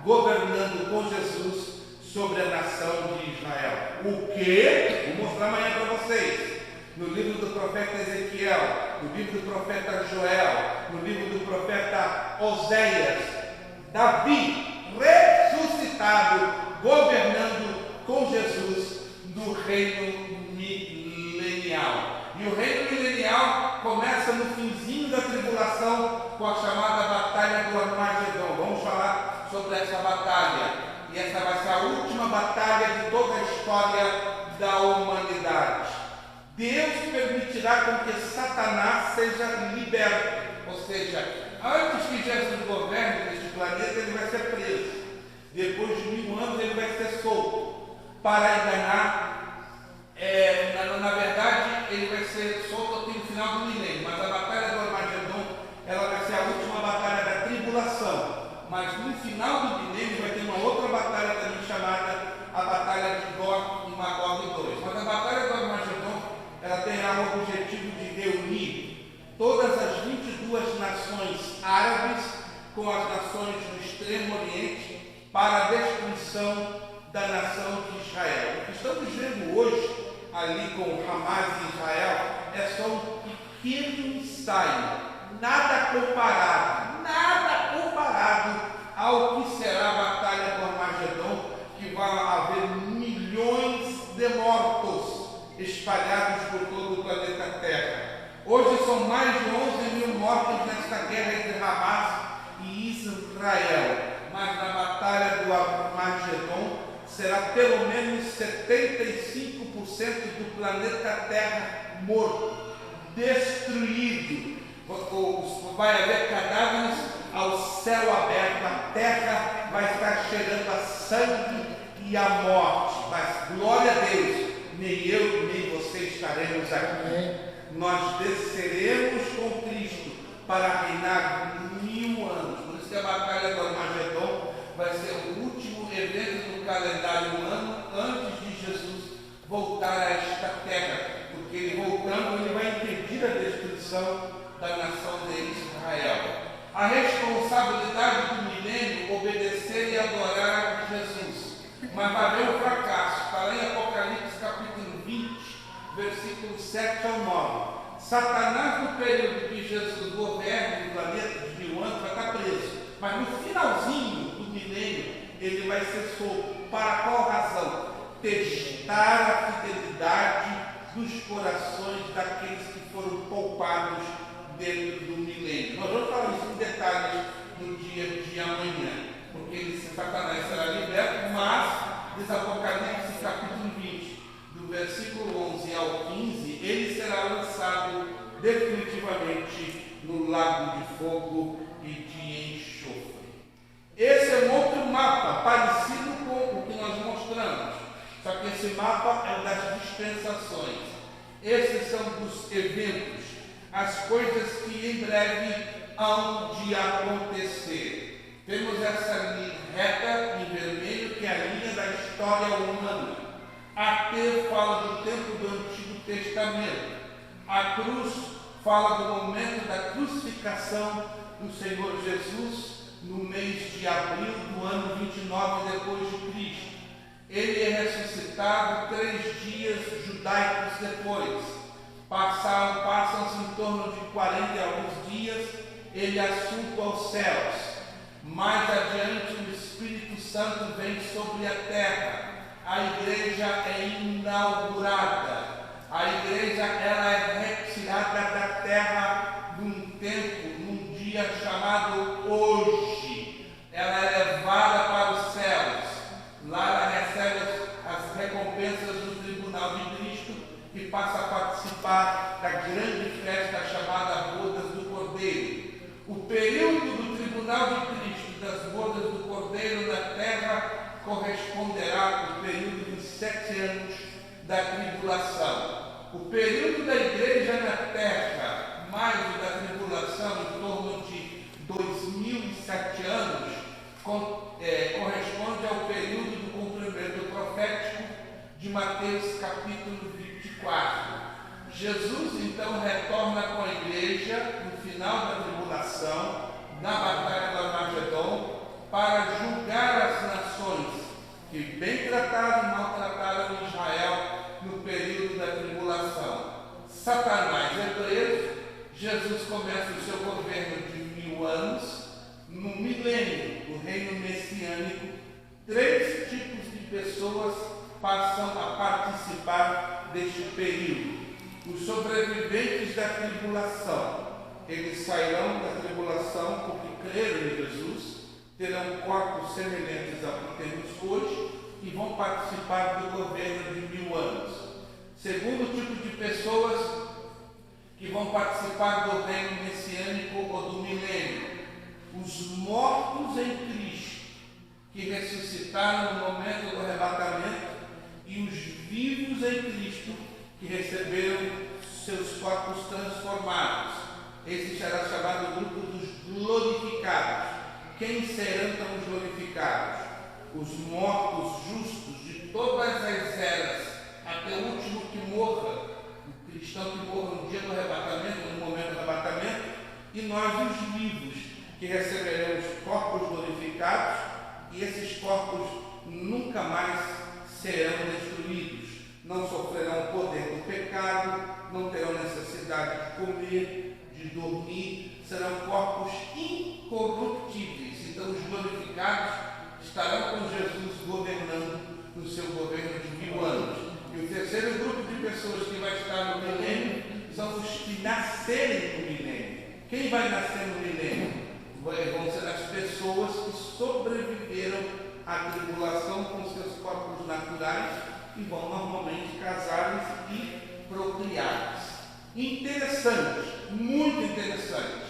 governando com Jesus sobre a nação de Israel. O que? Vou mostrar amanhã para vocês. No livro do profeta Ezequiel, no livro do profeta Joel, no livro do profeta Oséias, Davi, ressuscitado, governando com Jesus no reino milenial. E o reino milenial começa no finzinho da tribulação com a chamada Batalha do Armagedon. Vamos falar sobre essa batalha. E essa vai ser a última batalha de toda a história da humanidade. Deus permitirá com que Satanás seja liberto. Ou seja, antes que Jesus governe neste planeta, ele vai ser preso. Depois de 1000 anos, ele vai ser solto para enganar. Na verdade, ele vai ser solto até o final do milênio. Mas a batalha do Armagedon, ela vai ser a última batalha da tribulação. Mas no final do milênio vai ter uma outra batalha também chamada a Batalha de Gog e Magog 2. Mas a Batalha do Armagedon, ela terá o objetivo de reunir todas as 22 nações árabes com as nações do Extremo Oriente para a destruição da nação de Israel. O que estamos vendo hoje, ali com Hamas e Israel, é só um pequeno ensaio, nada comparado ao que será a Batalha do Armagedon, que vai haver milhões de mortos espalhados por todo o planeta Terra. Hoje são mais de 11.000 mortos nesta guerra entre Hamas e Israel, mas na Batalha do Armagedon será pelo menos 75% do planeta Terra morto, destruído. Vai haver cadáveres ao céu aberto, a terra vai estar cheirando a sangue e a morte. Mas glória a Deus, nem eu nem você estaremos aqui. Nós desceremos com Cristo para reinar 1000 anos. Por isso que a Batalha do Armagedon vai ser o último evento do calendário humano antes de Jesus voltar a esta terra, porque ele voltando, ele vai impedir a destruição da nação de Israel. a responsabilidade do milênio obedecer e adorar Jesus. Mas vai haver um fracasso. Está lá em Apocalipse capítulo 20, versículos 7 ao 9. Satanás, no período que Jesus governa o planeta de 1000 anos, vai estar preso. Mas no finalzinho do milênio, ele vai ser solto. Para qual razão? Testar a fidelidade dos corações daqueles que foram poupados dentro do milênio. Nós vamos falar isso em detalhes no dia de amanhã, porque Satanás será liberto, mas, diz Apocalipse capítulo 20, do versículo 11 ao 15, ele será lançado definitivamente no lago de fogo e de enxofre. Esse é um outro mapa, parecido com o que nós mostramos, só que esse mapa é das dispensações. Esses são dos eventos, as coisas que em breve hão de acontecer. Temos essa linha reta em vermelho, que é a linha da história humana. A T fala do tempo do Antigo Testamento. A cruz fala do momento da crucificação do Senhor Jesus, no mês de abril do ano 29 depois de Cristo. Ele é ressuscitado 3 dias judaicos depois. Passam-se em torno de 40 e alguns dias, ele é assunto aos céus. Mais adiante, o Espírito Santo vem sobre a terra. A igreja é inaugurada. A igreja ela é retirada da terra num tempo, num dia chamado hoje. Ela é levada para os céus. Lá ela recebe as recompensas do tribunal de Cristo e passa a participar da grande festa chamada Bodas do Cordeiro. O período do tribunal de Cristo, das Bodas do Cordeiro na terra, corresponderá ao período dos 7 anos da tribulação. O período da igreja na terra, mais o da tribulação, em torno de 2007 anos, corresponde ao período do cumprimento profético de Mateus capítulo 24. Jesus então retorna com a igreja no final da tribulação, na batalha do Armagedon, para julgar as nações que bem trataram e maltrataram Israel no período da tribulação. Satanás é preso, Jesus começa o seu governo de 1000 anos, no milênio, o reino messiânico. 3 tipos de pessoas passam a participar deste período. Os sobreviventes da tribulação, eles sairão da tribulação porque creram em Jesus, terão corpos semelhantes ao que temos hoje e vão participar do governo de 1000 anos. Segundo tipo de pessoas que vão participar do reino messiânico ou do milênio, os mortos em Cristo, que ressuscitaram no momento do arrebatamento, e os vivos em Cristo, que receberam seus corpos transformados. Esse será chamado grupo dos glorificados. Quem serão então os glorificados? Os mortos justos de todas as eras, até o último que morra, o cristão que morra no dia do arrebatamento, no momento do arrebatamento, e nós os vivos, que receberemos corpos glorificados, e esses corpos nunca mais serão destruídos, não sofrerão o poder do pecado, não terão necessidade de comer, de dormir, serão corpos incorruptíveis. Então os glorificados estarão com Jesus governando no seu governo de 1000 anos. E o terceiro grupo de pessoas que vai estar no milênio são os que nascerem no milênio. Quem vai nascer no milênio? Vão ser as pessoas que sobreviveram à tribulação com seus corpos naturais e vão normalmente casar-se e procriar-se. Interessante, muito interessante.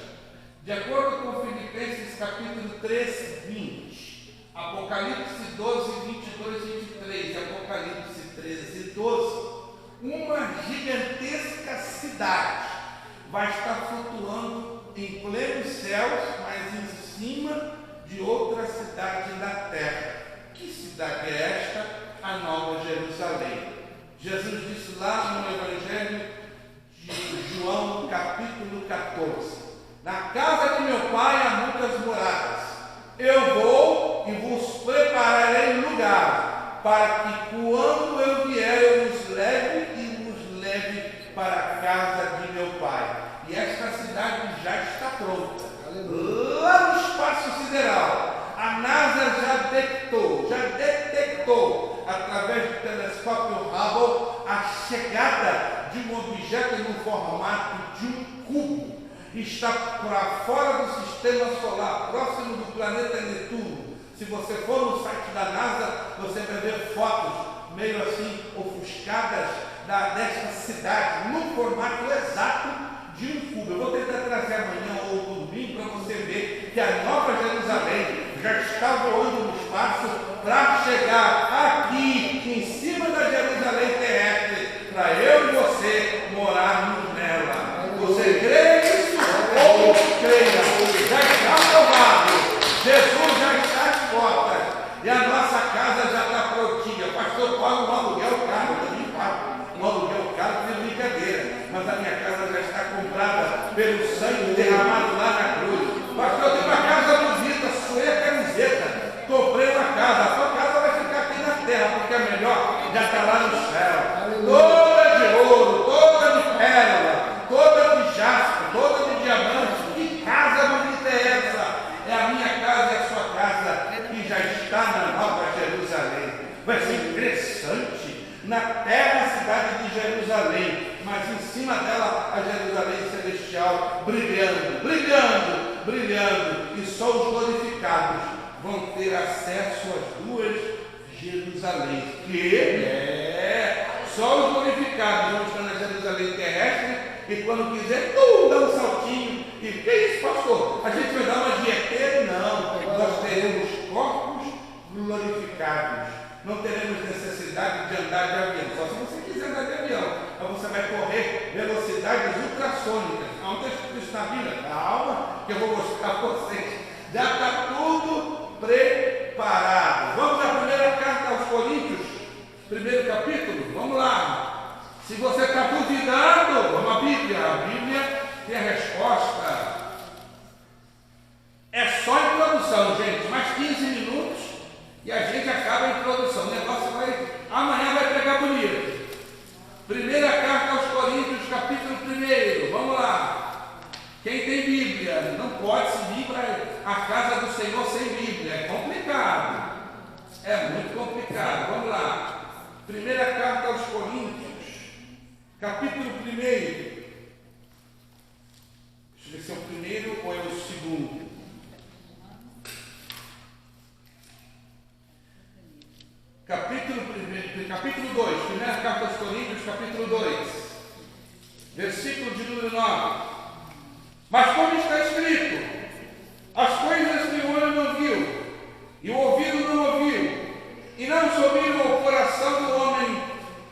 De acordo com Filipenses capítulo 3, 20, Apocalipse 12, 22 e 23, Apocalipse 13, 12, uma gigantesca cidade vai estar flutuando em plenos céus, mas em cima de outra cidade da terra. Que cidade é esta? A Nova Jerusalém. Jesus disse lá no Evangelho de João, capítulo 14: Na casa de meu pai há muitas moradas. Eu vou e vos prepararei lugar, para que quando eu vier eu vos leve para a casa de meu pai. E esta cidade já está pronta. Lá no espaço sideral, a NASA já detectou através do telescópio Hubble a chegada de um objeto no formato de um cubo. Está para fora do sistema solar, próximo do planeta Netuno. Se você for no site da NASA, você vai ver fotos meio assim ofuscadas desta cidade, no formato exato de um cubo. Eu vou tentar trazer amanhã ou no domingo para você ver que a Nova Jerusalém já está voando no espaço para chegar aqui, em cima da Jerusalém terrestre, para eu e você morarmos nela. Você crê nisso? Ou creia? Já está aprovado. Jesus já está às portas. E a nossa casa já está prontinha. Pastor Paulo, um aluguel caro, eu também pago. Um aluguel caro não é brincadeira. Mas a minha casa já está comprada pelo sangue derramado lá na cruz. Pastor, eu tenho uma casa bonita, suei a camiseta. Comprei uma casa. A sua casa vai ficar aqui na terra, porque a melhor já está lá no céu. Toda de ouro, toda de pérola, toda de jaspe, toda de diamante. Que casa bonita é essa? É a minha casa e a sua casa, que já está na Nova Jerusalém. Vai ser interessante. Na terra, a cidade de Jerusalém, mas em cima dela, a Jerusalém celestial, brilhando, brilhando, brilhando. E só os glorificados vão ter acesso às duas Jerusaléns. Só os glorificados vão estar na Jerusalém terrestre, e quando quiser, dá um saltinho. E que é isso, pastor? A gente vai dar uma dieteira? Não, nós teremos corpos glorificados. Não teremos necessidade de andar de avião, só se você quiser andar de avião. Então você vai correr velocidades ultrassônicas. Há um texto disso na Bíblia. Calma, que eu vou mostrar para vocês. Já está tudo preparado. Vamos à primeira carta aos Coríntios, primeiro capítulo. Vamos lá. Se você está duvidando, vamos à Bíblia. A Bíblia tem a resposta. É só introdução, gente. Mais 15 minutos. E a gente acaba a introdução. O negócio amanhã vai pegar bonito. Primeira carta aos Coríntios, capítulo 1. Vamos lá. Quem tem Bíblia não pode se vir para a casa do Senhor sem Bíblia. É complicado. É muito complicado. Vamos lá. Primeira carta aos Coríntios, capítulo 1. Deixa eu ver se é o primeiro ou é o segundo. Capítulo 2, primeira carta aos Coríntios, capítulo 2, versículo de número 9. Mas como está escrito, as coisas que o olho não viu, e o ouvido não ouviu, e não subiram ao coração do homem,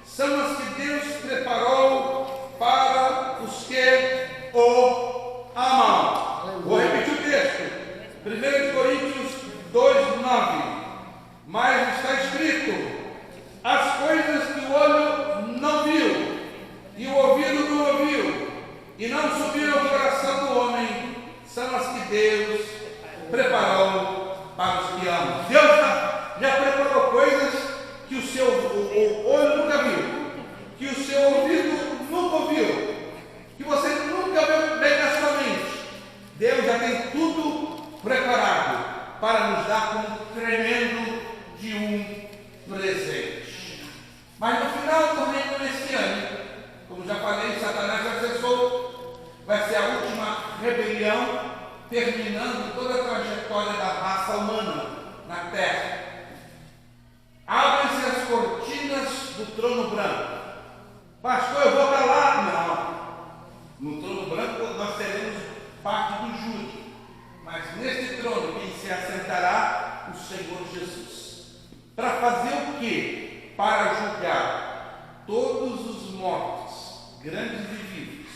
são as que Deus preparou para os que o amam. Vou repetir o texto. 1 Coríntios 2, 9. Mas está escrito, as coisas que o olho não viu, e o ouvido não ouviu, e não subiram ao coração do homem, são as que Deus preparou para os que amam. Deus já preparou coisas que o seu olho nunca viu, que o seu ouvido nunca ouviu, que você nunca viu bem na sua mente. Deus já tem tudo preparado para nos dar um tremendo de um presente. Mas no final do reino messiânico, como já falei, Satanás vai ser solto, vai ser a última rebelião, terminando toda a trajetória da raça humana na terra. Abrem-se as cortinas do trono branco. Pastor, eu vou para lá? Não. No trono branco nós teremos parte do júri. Mas nesse trono quem se assentará? O Senhor Jesus. Para fazer o quê? Para julgar todos os mortos, grandes e vivos,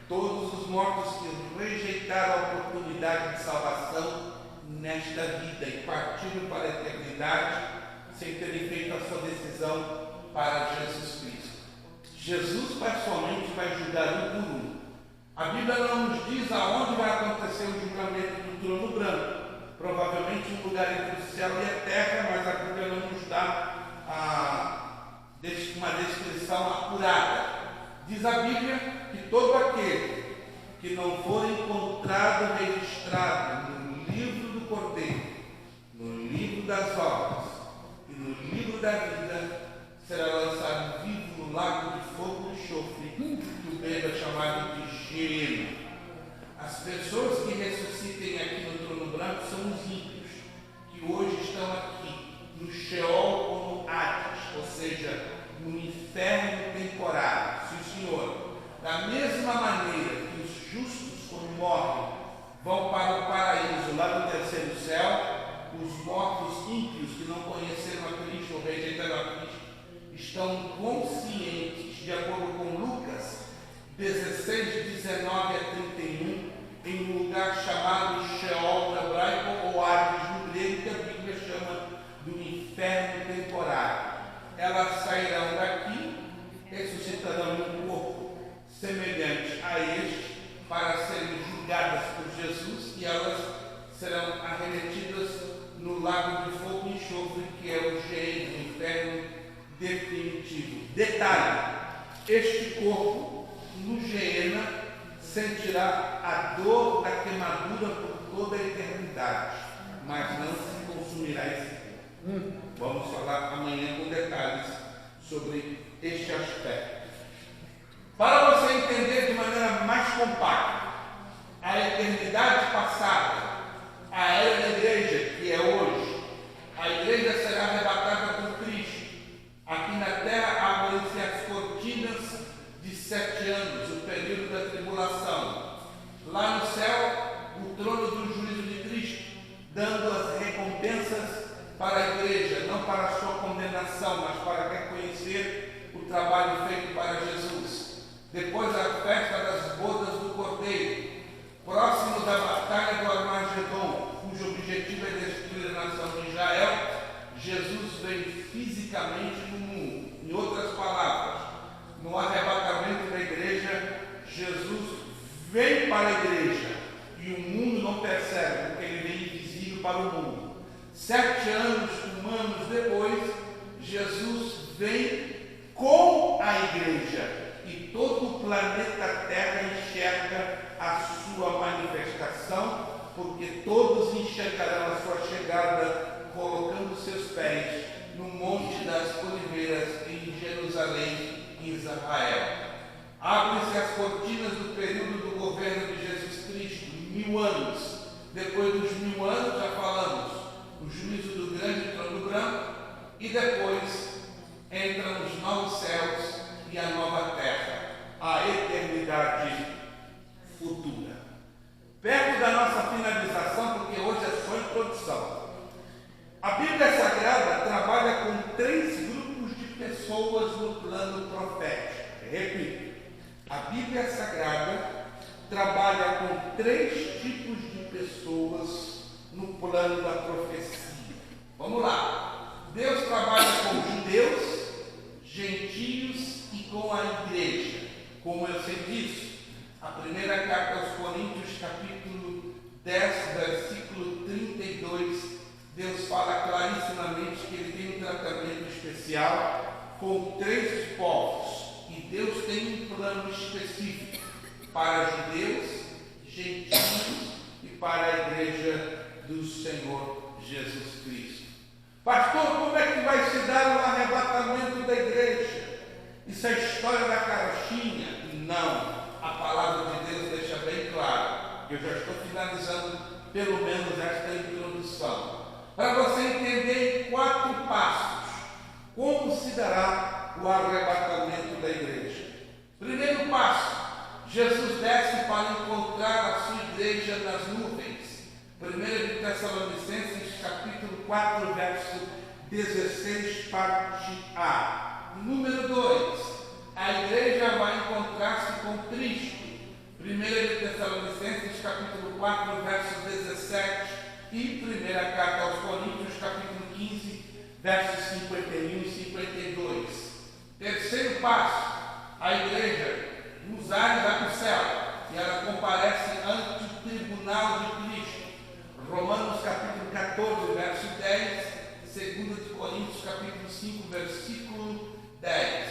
todos os mortos que rejeitaram a oportunidade de salvação nesta vida e partiram para a eternidade sem terem feito a sua decisão para Jesus Cristo. Jesus pessoalmente vai julgar um por um. A Bíblia não nos diz aonde vai acontecer lugar entre o céu e a terra, mas a Bíblia não nos dá uma descrição apurada. Diz a Bíblia que todo aquele que não for encontrado registrado no livro do Cordeiro, no livro das obras e no livro da vida, será lançado vivo no lago de fogo e enxofre, que o Pedro é chamado de Geena. As pessoas que ressuscitem aqui no trono branco são os ímpios, que hoje estão aqui no Sheol ou no Hades, ou seja, no inferno temporário. Sim, Senhor. Da mesma maneira que os justos, quando morrem, vão para o paraíso, lá no terceiro céu, os mortos ímpios que não conheceram a Cristo ou rejeitaram a Cristo estão conscientes, de acordo com Lucas 16, 19 a 31, em um lugar chamado Sheol no hebraico ou Hades no grego, que a Bíblia chama do inferno temporário. Elas sairão daqui, ressuscitarão um corpo semelhante a este, para serem julgadas por Jesus, e elas serão arremetidas no lago de fogo e enxofre, que é o Geena, o inferno definitivo. Detalhe: este corpo no Geena sentirá a dor da queimadura por toda a eternidade, mas não se consumirá esse corpo. Vamos falar amanhã com detalhes sobre este aspecto. Para você entender de maneira mais compacta a eternidade passada, a era da igreja, que é hoje, a igreja será arrebatada por Cristo. Aqui na terra abrem-se as cortinas de 7 anos, o período da tribulação. Lá no céu, o trono do juízo de Cristo, dando as recompensas para a igreja, não para a sua condenação, mas para reconhecer o trabalho feito para Jesus. Depois a festa das bodas do Cordeiro, próximo da batalha do Armagedon, cujo objetivo é destruir a nação de Israel. Jesus vem fisicamente no mundo. Em outras palavras, no arrebatamento da igreja, Jesus vem para a igreja e o mundo não percebe, porque ele vem invisível para o mundo. 7 anos humanos depois, Jesus vem com a igreja e todo o planeta Terra enxerga a sua manifestação, porque todos enxergarão a sua chegada colocando seus pés no Monte das Oliveiras em Jerusalém, em Israel. Abrem-se as cortinas do período do governo de Jesus Cristo, 1000 anos. Depois dos 1000 anos, já falamos, o juízo do grande trono branco, e depois entram os novos céus e a nova terra, a eternidade futura. Perto da nossa finalização, porque hoje é só introdução, a Bíblia Sagrada trabalha com 3 grupos de pessoas no plano profético. Repito, a Bíblia Sagrada trabalha com 3 tipos de pessoas no plano da profecia. Vamos lá. Deus trabalha com judeus, gentios e com a igreja. Como eu sei disso? A primeira carta aos Coríntios, capítulo 10, versículo 32, Deus fala clarissimamente que ele tem um tratamento especial com 3 povos. E Deus tem um plano específico para judeus, gentios e para a igreja do Senhor Jesus Cristo. Pastor, como é que vai se dar o arrebatamento da igreja? Isso é história da carochinha? Não. A palavra de Deus deixa bem claro. Eu já estou finalizando pelo menos esta introdução. Para você entender em 4 passos como se dará o arrebatamento da igreja. Primeiro passo: Jesus desce para encontrar a sua igreja nas nuvens. 1 Tessalonicenses capítulo 4, verso 16, parte A. Número 2: a igreja vai encontrar-se com Cristo. 1 Tessalonicenses capítulo 4, verso 17 e 1 Carta aos Coríntios capítulo 15, versos 51 e 52. Terceiro passo: a igreja nos ares vai para o céu e ela comparece ante o tribunal de Cristo. Romanos capítulo 14, verso 10, 2 Coríntios, capítulo 5, versículo 10.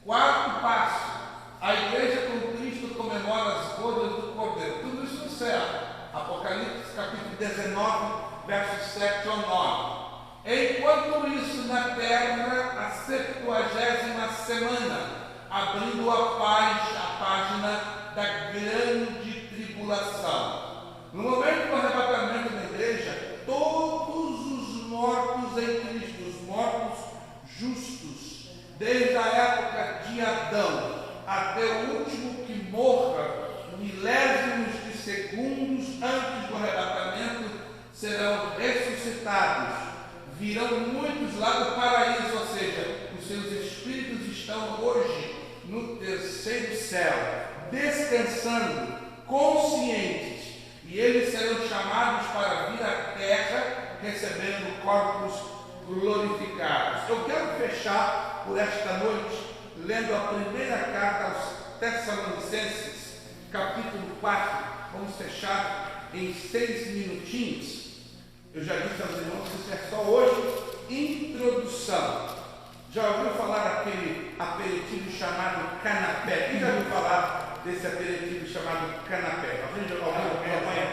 Quarto passo, a igreja com Cristo comemora as bodas do Cordeiro. Tudo isso no céu. Apocalipse, capítulo 19, versos 7 ao 9. Enquanto isso, na terra, a 70ª semana, abrindo a página da grande tribulação. No momento do arrebatamento da igreja, todos os mortos em Cristo, os mortos justos, desde a época de Adão até o último que morra, milésimos de segundos antes do arrebatamento, serão ressuscitados. Virão muitos lá do paraíso, ou seja, os seus espíritos estão hoje no terceiro céu, descansando, conscientes, e eles serão chamados para vir à terra, recebendo corpos glorificados. Eu quero fechar por esta noite lendo a primeira carta aos Tessalonicenses, capítulo 4. Vamos fechar em 6 minutinhos. Eu já disse aos irmãos que isso é só hoje introdução. Já ouviu falar daquele aperitivo chamado canapé? Quem já ouviu falar desse aperitivo chamado canapé? Alguém já acompanha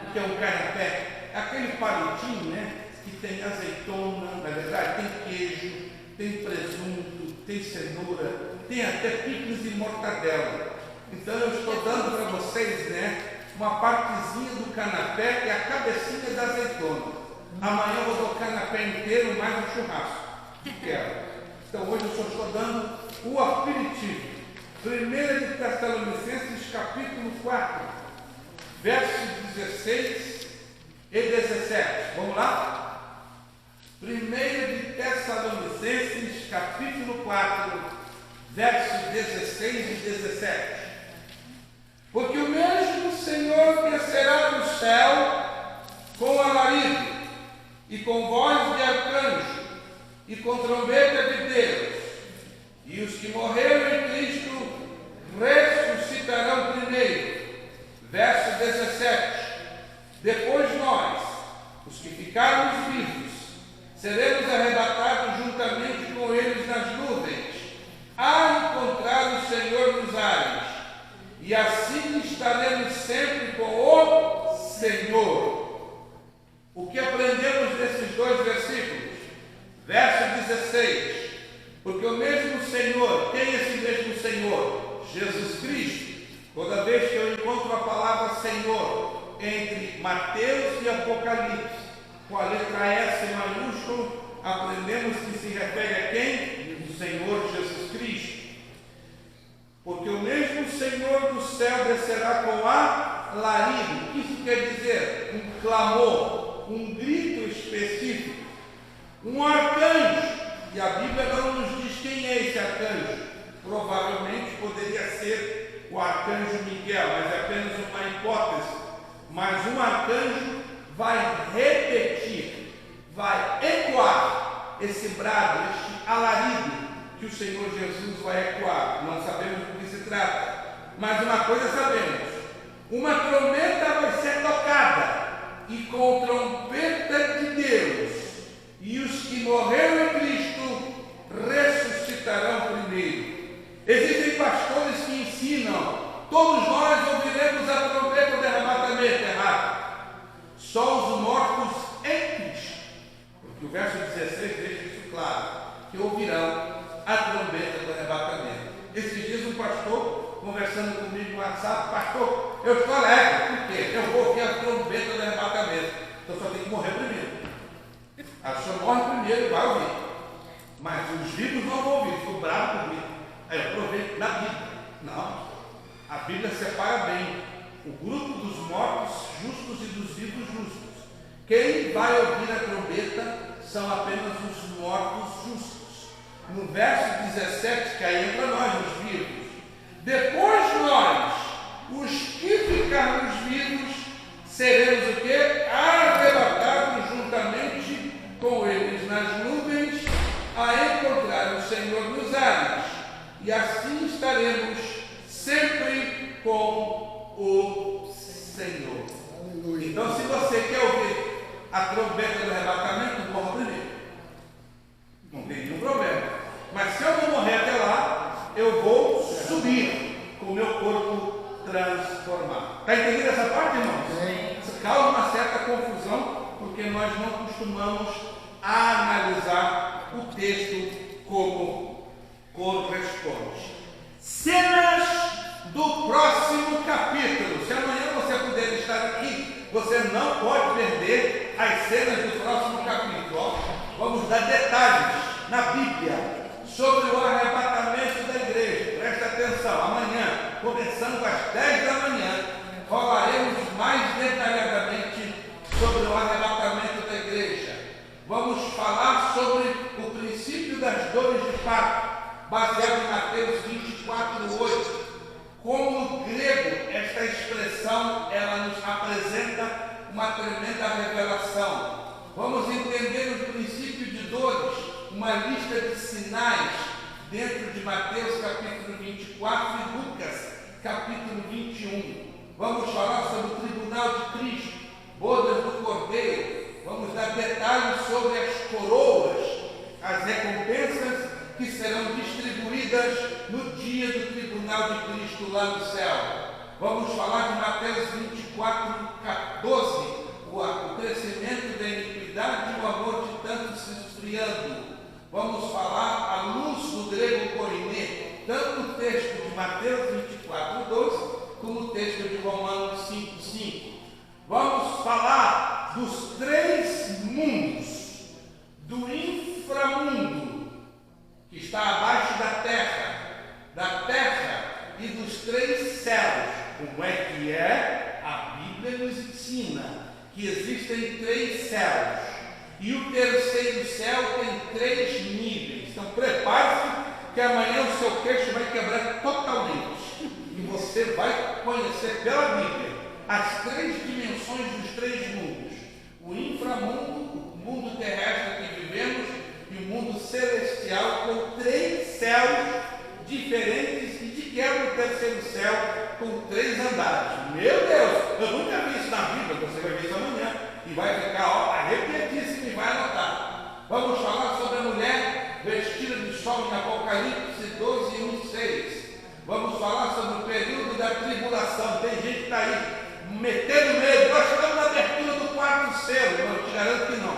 o que é um canapé? É aquele palitinho, né? Que tem azeitona, na verdade tem queijo, tem presunto, tem cenoura, tem até picles e mortadela. Então eu estou dando para vocês, né, uma partezinha do canapé e a cabecinha da azeitona. Amanhã eu vou dar o canapé inteiro mais um churrasco. Quero. Então hoje eu só estou dando o aperitivo. 1 Tessalonicenses capítulo 4, versos 16 e 17. Vamos lá? 1 Tessalonicenses capítulo 4, versos 16 e 17. Porque o mesmo Senhor descerá do céu com alarido, e com voz de arcanjo, e com trombeta de Deus, e os que morreram em Cristo ressuscitarão primeiro. Verso 17. Depois nós, os que ficarmos vivos, seremos arrebatados juntamente com eles nas nuvens, a encontrar o Senhor nos ares. E assim estaremos sempre com o Senhor. O que aprendemos desses dois versículos? Verso 16. Porque o mesmo Senhor, quem é esse mesmo Senhor? Jesus Cristo. Toda vez que eu encontro a palavra Senhor entre Mateus e Apocalipse, com a letra S maiúsculo, aprendemos que se refere a quem? O Senhor Jesus Cristo. Porque o mesmo Senhor do céu descerá com alarido. O que isso quer dizer? Um clamor, um grito específico, um arcanjo. E a Bíblia não nos diz quem é esse arcanjo. Provavelmente poderia ser o arcanjo Miguel, mas é apenas uma hipótese. Mas um arcanjo vai repetir, vai ecoar esse brado, este alarido que o Senhor Jesus vai ecoar. Não sabemos do que se trata, mas uma coisa sabemos: uma trombeta vai ser tocada, e com trombeta de Deus, e os que morreram em Cristo ressuscitarão primeiro. Existem pastores que ensinam: todos nós ouviremos a trombeta do arrebatamento. Errado. Só os mortos em Cristo, porque o verso 16 deixa isso claro, que ouvirão a trombeta do arrebatamento. Esses dias um pastor conversando comigo no WhatsApp: pastor, eu estou alegre, por quê? Eu vou ouvir a trombeta do arrebatamento. Então só tem que morrer primeiro. A pessoa morre primeiro e vai ouvir. Mas os vivos não vão ouvir, ficou bravo comigo. Aí eu provei na Bíblia. Não. A Bíblia separa bem o grupo dos mortos justos e dos vivos justos. Quem vai ouvir a trombeta são apenas os mortos justos. No verso 17, que aí entra nós, os vivos. Depois nós, os que ficarmos vivos, seremos o quê? Arrebatados juntamente com eles nas nuvens, a encontrar o Senhor nos ares. E assim estaremos sempre com o Senhor. Então, se você quer ouvir a trombeta do arrebatamento, morro primeiro. Não tem nenhum problema. Mas se eu não morrer até lá, eu vou subir com o meu corpo transformado. Está entendendo essa parte, irmãos? Isso causa uma certa confusão, porque nós não costumamos analisar o texto como corresponde. Cenas do próximo capítulo. Se amanhã você puder estar aqui, você não pode perder as cenas do próximo capítulo. Ó, vamos dar detalhes na Bíblia sobre o arrebatamento da igreja. Presta atenção, amanhã, começando às 10 da manhã, falaremos mais detalhadamente sobre o arrebatamento da igreja. Vamos falar sobre o princípio das dores de parto, baseado em Mateus 24:8. Como no grego, esta expressão, ela nos apresenta uma tremenda revelação. Vamos entender o princípio de dores, uma lista de sinais dentro de Mateus capítulo 24 e Lucas capítulo 21. Vamos falar sobre o tribunal de Cristo, bodas do Cordeiro. Vamos dar detalhes sobre as coroas, as recompensas que serão distribuídas no dia do tribunal de Cristo lá no céu. Vamos falar de Mateus 24:12, o crescimento da iniquidade e o amor de tanto se esfriando. Vamos falar à luz do grego koiné, tanto o texto de Mateus 24:12 como o texto de Romanos 5:5. Vamos falar dos 3 mundos, do inframundo, que está abaixo da terra e dos 3 céus. Como é que é? A Bíblia nos ensina que existem 3 céus, e o terceiro céu tem 3 níveis. Então prepare-se, que amanhã o seu queixo vai quebrar totalmente, e você vai conhecer pela Bíblia as 3 dimensões dos 3 mundos: o inframundo, o mundo terrestre que vivemos, e o mundo celestial, com 3 céus diferentes, e de quebra o terceiro céu com 3 andares. Meu Deus, eu nunca vi isso na Bíblia. Você vai ver isso amanhã e vai ficar arrepiadíssimo e vai anotar. Vamos falar sobre a mulher vestida de sol em Apocalipse 12:1-6. Vamos falar sobre o período da tribulação. Tem gente que está aí metendo medo. Nós estamos na abertura do 4º selo. Eu te garanto que não.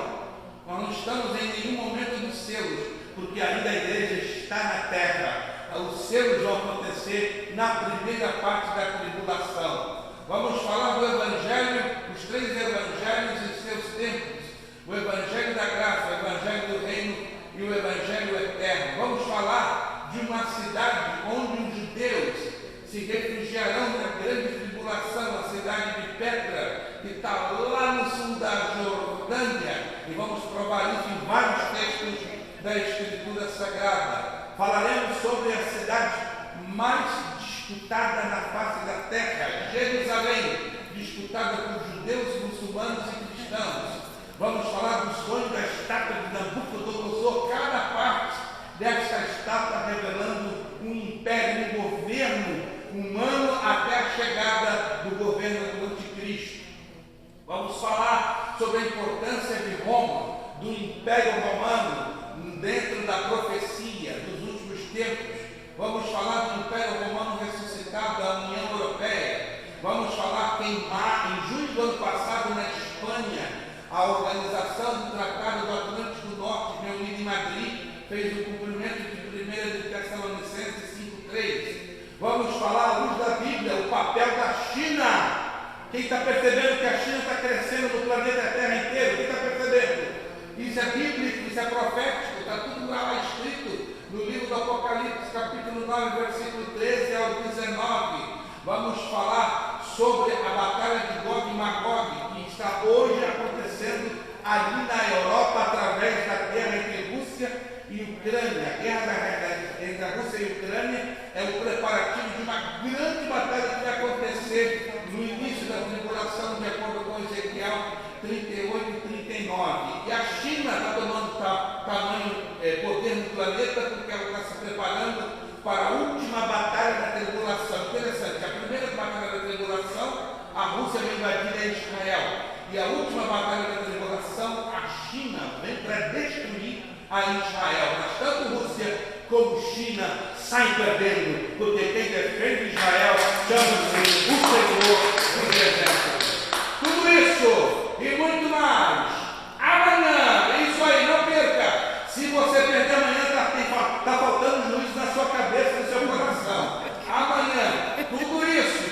Nós não estamos em nenhum momento dos selos, porque ainda a igreja está na terra. Os selos vão acontecer na primeira parte da tribulação. Vamos falar do Evangelho, os 3 Evangelhos e seus tempos: o Evangelho da graça, o Evangelho do reino e o Evangelho eterno. Vamos falar de uma cidade onde os judeus se refugiarão na grande tribulação, a cidade de Petra, que está lá no sul da Jordânia, e vamos provar isso em vários textos da Escritura Sagrada. Falaremos sobre a cidade mais disputada na face da terra, Jerusalém, disputada por judeus, muçulmanos e cristãos. Vamos falar do sonho da estátua de Nabucodonosor, cada parte desta estátua revelando um império, um governo humano até a chegada do governo do Anticristo. Vamos falar sobre a importância de Roma, do Império Romano, dentro da profecia dos últimos tempos. Vamos falar do Império Romano ressuscitado, da União Europeia. Vamos falar que em junho do ano passado, na Espanha, a Organização do Tratado do Atlântico Norte, reunida em Madrid, fez o cumprimento de 1 de Tessalonicenses 5:3. Vamos falar à luz da Bíblia, o papel da China. Quem está percebendo que a China está crescendo no planeta Terra inteiro? Quem está percebendo? Isso é bíblico, isso é profético, está tudo lá escrito no livro do Apocalipse, capítulo 9, versículo 13 ao 19. Vamos falar sobre a batalha de Gog e Magog, que está hoje acontecendo ali na Europa, através da guerra entre Rússia e Ucrânia. A guerra entre a Rússia e a Ucrânia é o preparativo de uma grande batalha que vai acontecer no início da tribulação, de acordo com Ezequiel 38 e 39. E a China está tomando poder no planeta, porque ela está se preparando para a última batalha da tribulação. Interessante, a primeira batalha da tribulação, a Rússia vai invadir Israel. E a última batalha da tribulação, a Israel. Mas tanto Rússia como China saem perdendo, porque quem defende Israel chama-se o Senhor dos Exércitos. Tudo isso e muito mais amanhã. É isso aí, não perca. Se você perder amanhã, está faltando juízo na sua cabeça, no seu coração. Amanhã, tudo isso.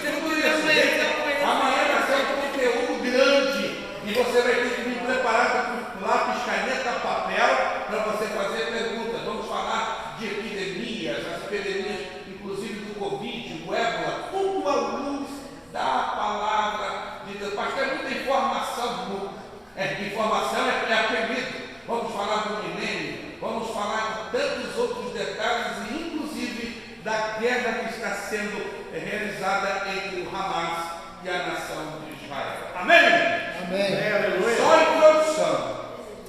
Amanhã vai ser um conteúdo grande e você vai ter que vir preparado com lápis, caneta, papel, para você fazer perguntas. Vamos falar de epidemias, as epidemias, inclusive do Covid, do ébola, tudo à luz da palavra de Deus. Mas tem muita informação, informação é apelido. Vamos falar do milênio, vamos falar de tantos outros detalhes, inclusive da guerra que está sendo realizada entre o Hamas e a nação de Israel. Amém? Amém. Só introdução.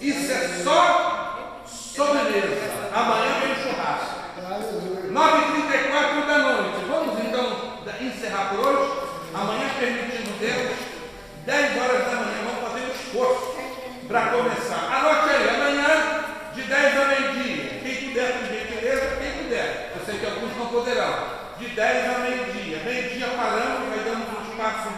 Isso é só sobremesa. Amanhã vem o churrasco. 9h34 da noite. Vamos então encerrar por hoje. Amanhã, permitindo Deus, 10 horas da manhã, vamos fazer um esforço para começar. Anote aí, amanhã, de 10 a meio-dia. Quem puder, por gentileza, quem puder. Eu sei que alguns não poderão. De 10 a meio-dia. Meio-dia paramos, vai dando um espaço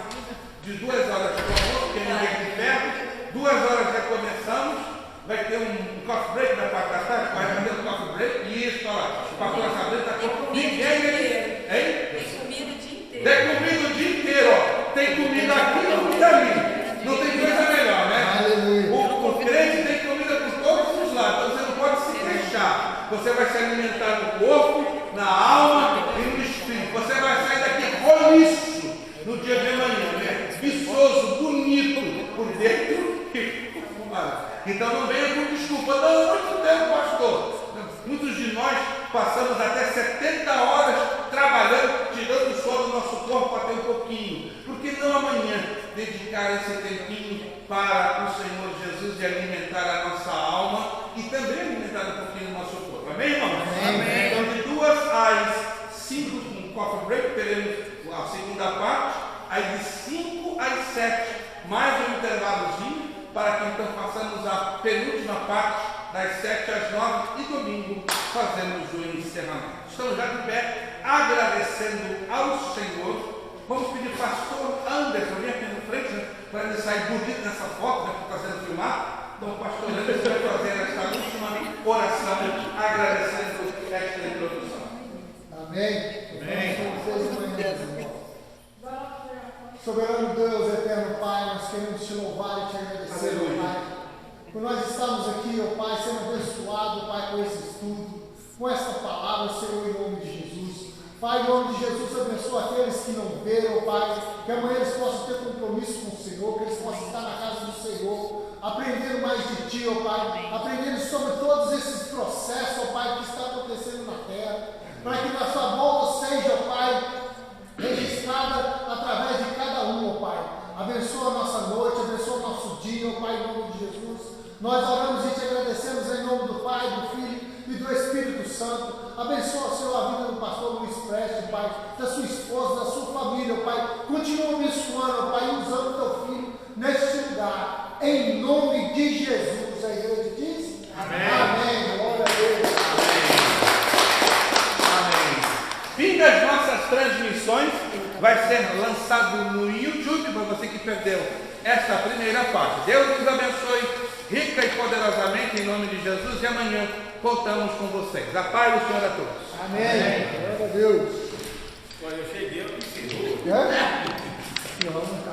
de 2 horas de almoço, porque ninguém é de perto. 2 horas já começamos. Vai ter um coffee break na parte da tarde, vai ter um coffee break. E isso, olha lá, o pastor Sabrina está com ninguém aí. Hein? Tem comida o dia inteiro. Tem comida o dia inteiro, ó. Tem comida aqui e comida ali. Não tem coisa melhor, né? O crente tem comida por todos os lados, então você não pode se queixar. Você vai se alimentar no corpo, na alma e no espírito. Você vai sair daqui roliço no dia de amanhã, né? Viçoso, bonito, por dentro e por fora. Então não venha com desculpa. Não, muito tempo, pastor. Muitos de nós passamos até 70 horas trabalhando, tirando o sono do nosso corpo até um pouquinho. Por que não amanhã dedicar esse tempinho para o Senhor Jesus e alimentar a nossa alma e também alimentar um pouquinho o nosso corpo? Amém, irmãos? Amém. Então, de 2 às 5, um coffee break, teremos a segunda parte. Aí de 5 às 7, mais um intervalozinho, para que então façamos a penúltima parte, das 7 às 9 e domingo fazemos o encerramento. Estamos já de pé, agradecendo ao Senhor. Vamos pedir pastor Anderson, vem aqui na frente, né, para ele sair bonito nessa foto, né, que está sendo filmado. Então o pastor Anderson vai fazer esta última oração, agradecendo esta introdução. Amém. Soberano Deus, eterno Pai, nós queremos te louvar e te agradecer, Aleluia. Pai. Por nós estamos aqui, ó Pai, sendo abençoado, Pai, com esse estudo, com esta palavra, Senhor, em nome de Jesus. Pai, em nome de Jesus, abençoa aqueles que não veram, Pai, que amanhã eles possam ter compromisso com o Senhor, que eles possam estar na casa do Senhor, aprendendo mais de Ti, ó Pai, aprendendo sobre todos esses processos, ó Pai, que está acontecendo na terra, para que na sua volta seja, ó Pai, registrada através de cada um, ó Pai. Abençoa a nossa noite, abençoa o nosso dia, ó Pai, em nome de Jesus. Nós oramos e te agradecemos em nome do Pai, do Filho e do Espírito Santo. Abençoa, Senhor, a vida do pastor Luiz Prestes, Pai, da sua esposa, da sua família, Pai. Continua abençoando, Pai, usando o teu filho neste lugar. Em nome de Jesus. A igreja diz? Amém. Amém. Glória a Deus. Amém. Fim das nossas transmissões. Vai ser lançado no YouTube para você que perdeu esta primeira parte. Deus nos abençoe rica e poderosamente em nome de Jesus e amanhã voltamos com vocês. A paz do Senhor a todos. Amém. Glória a Deus. Quando eu cheguei, eu me ensinou. É? Não.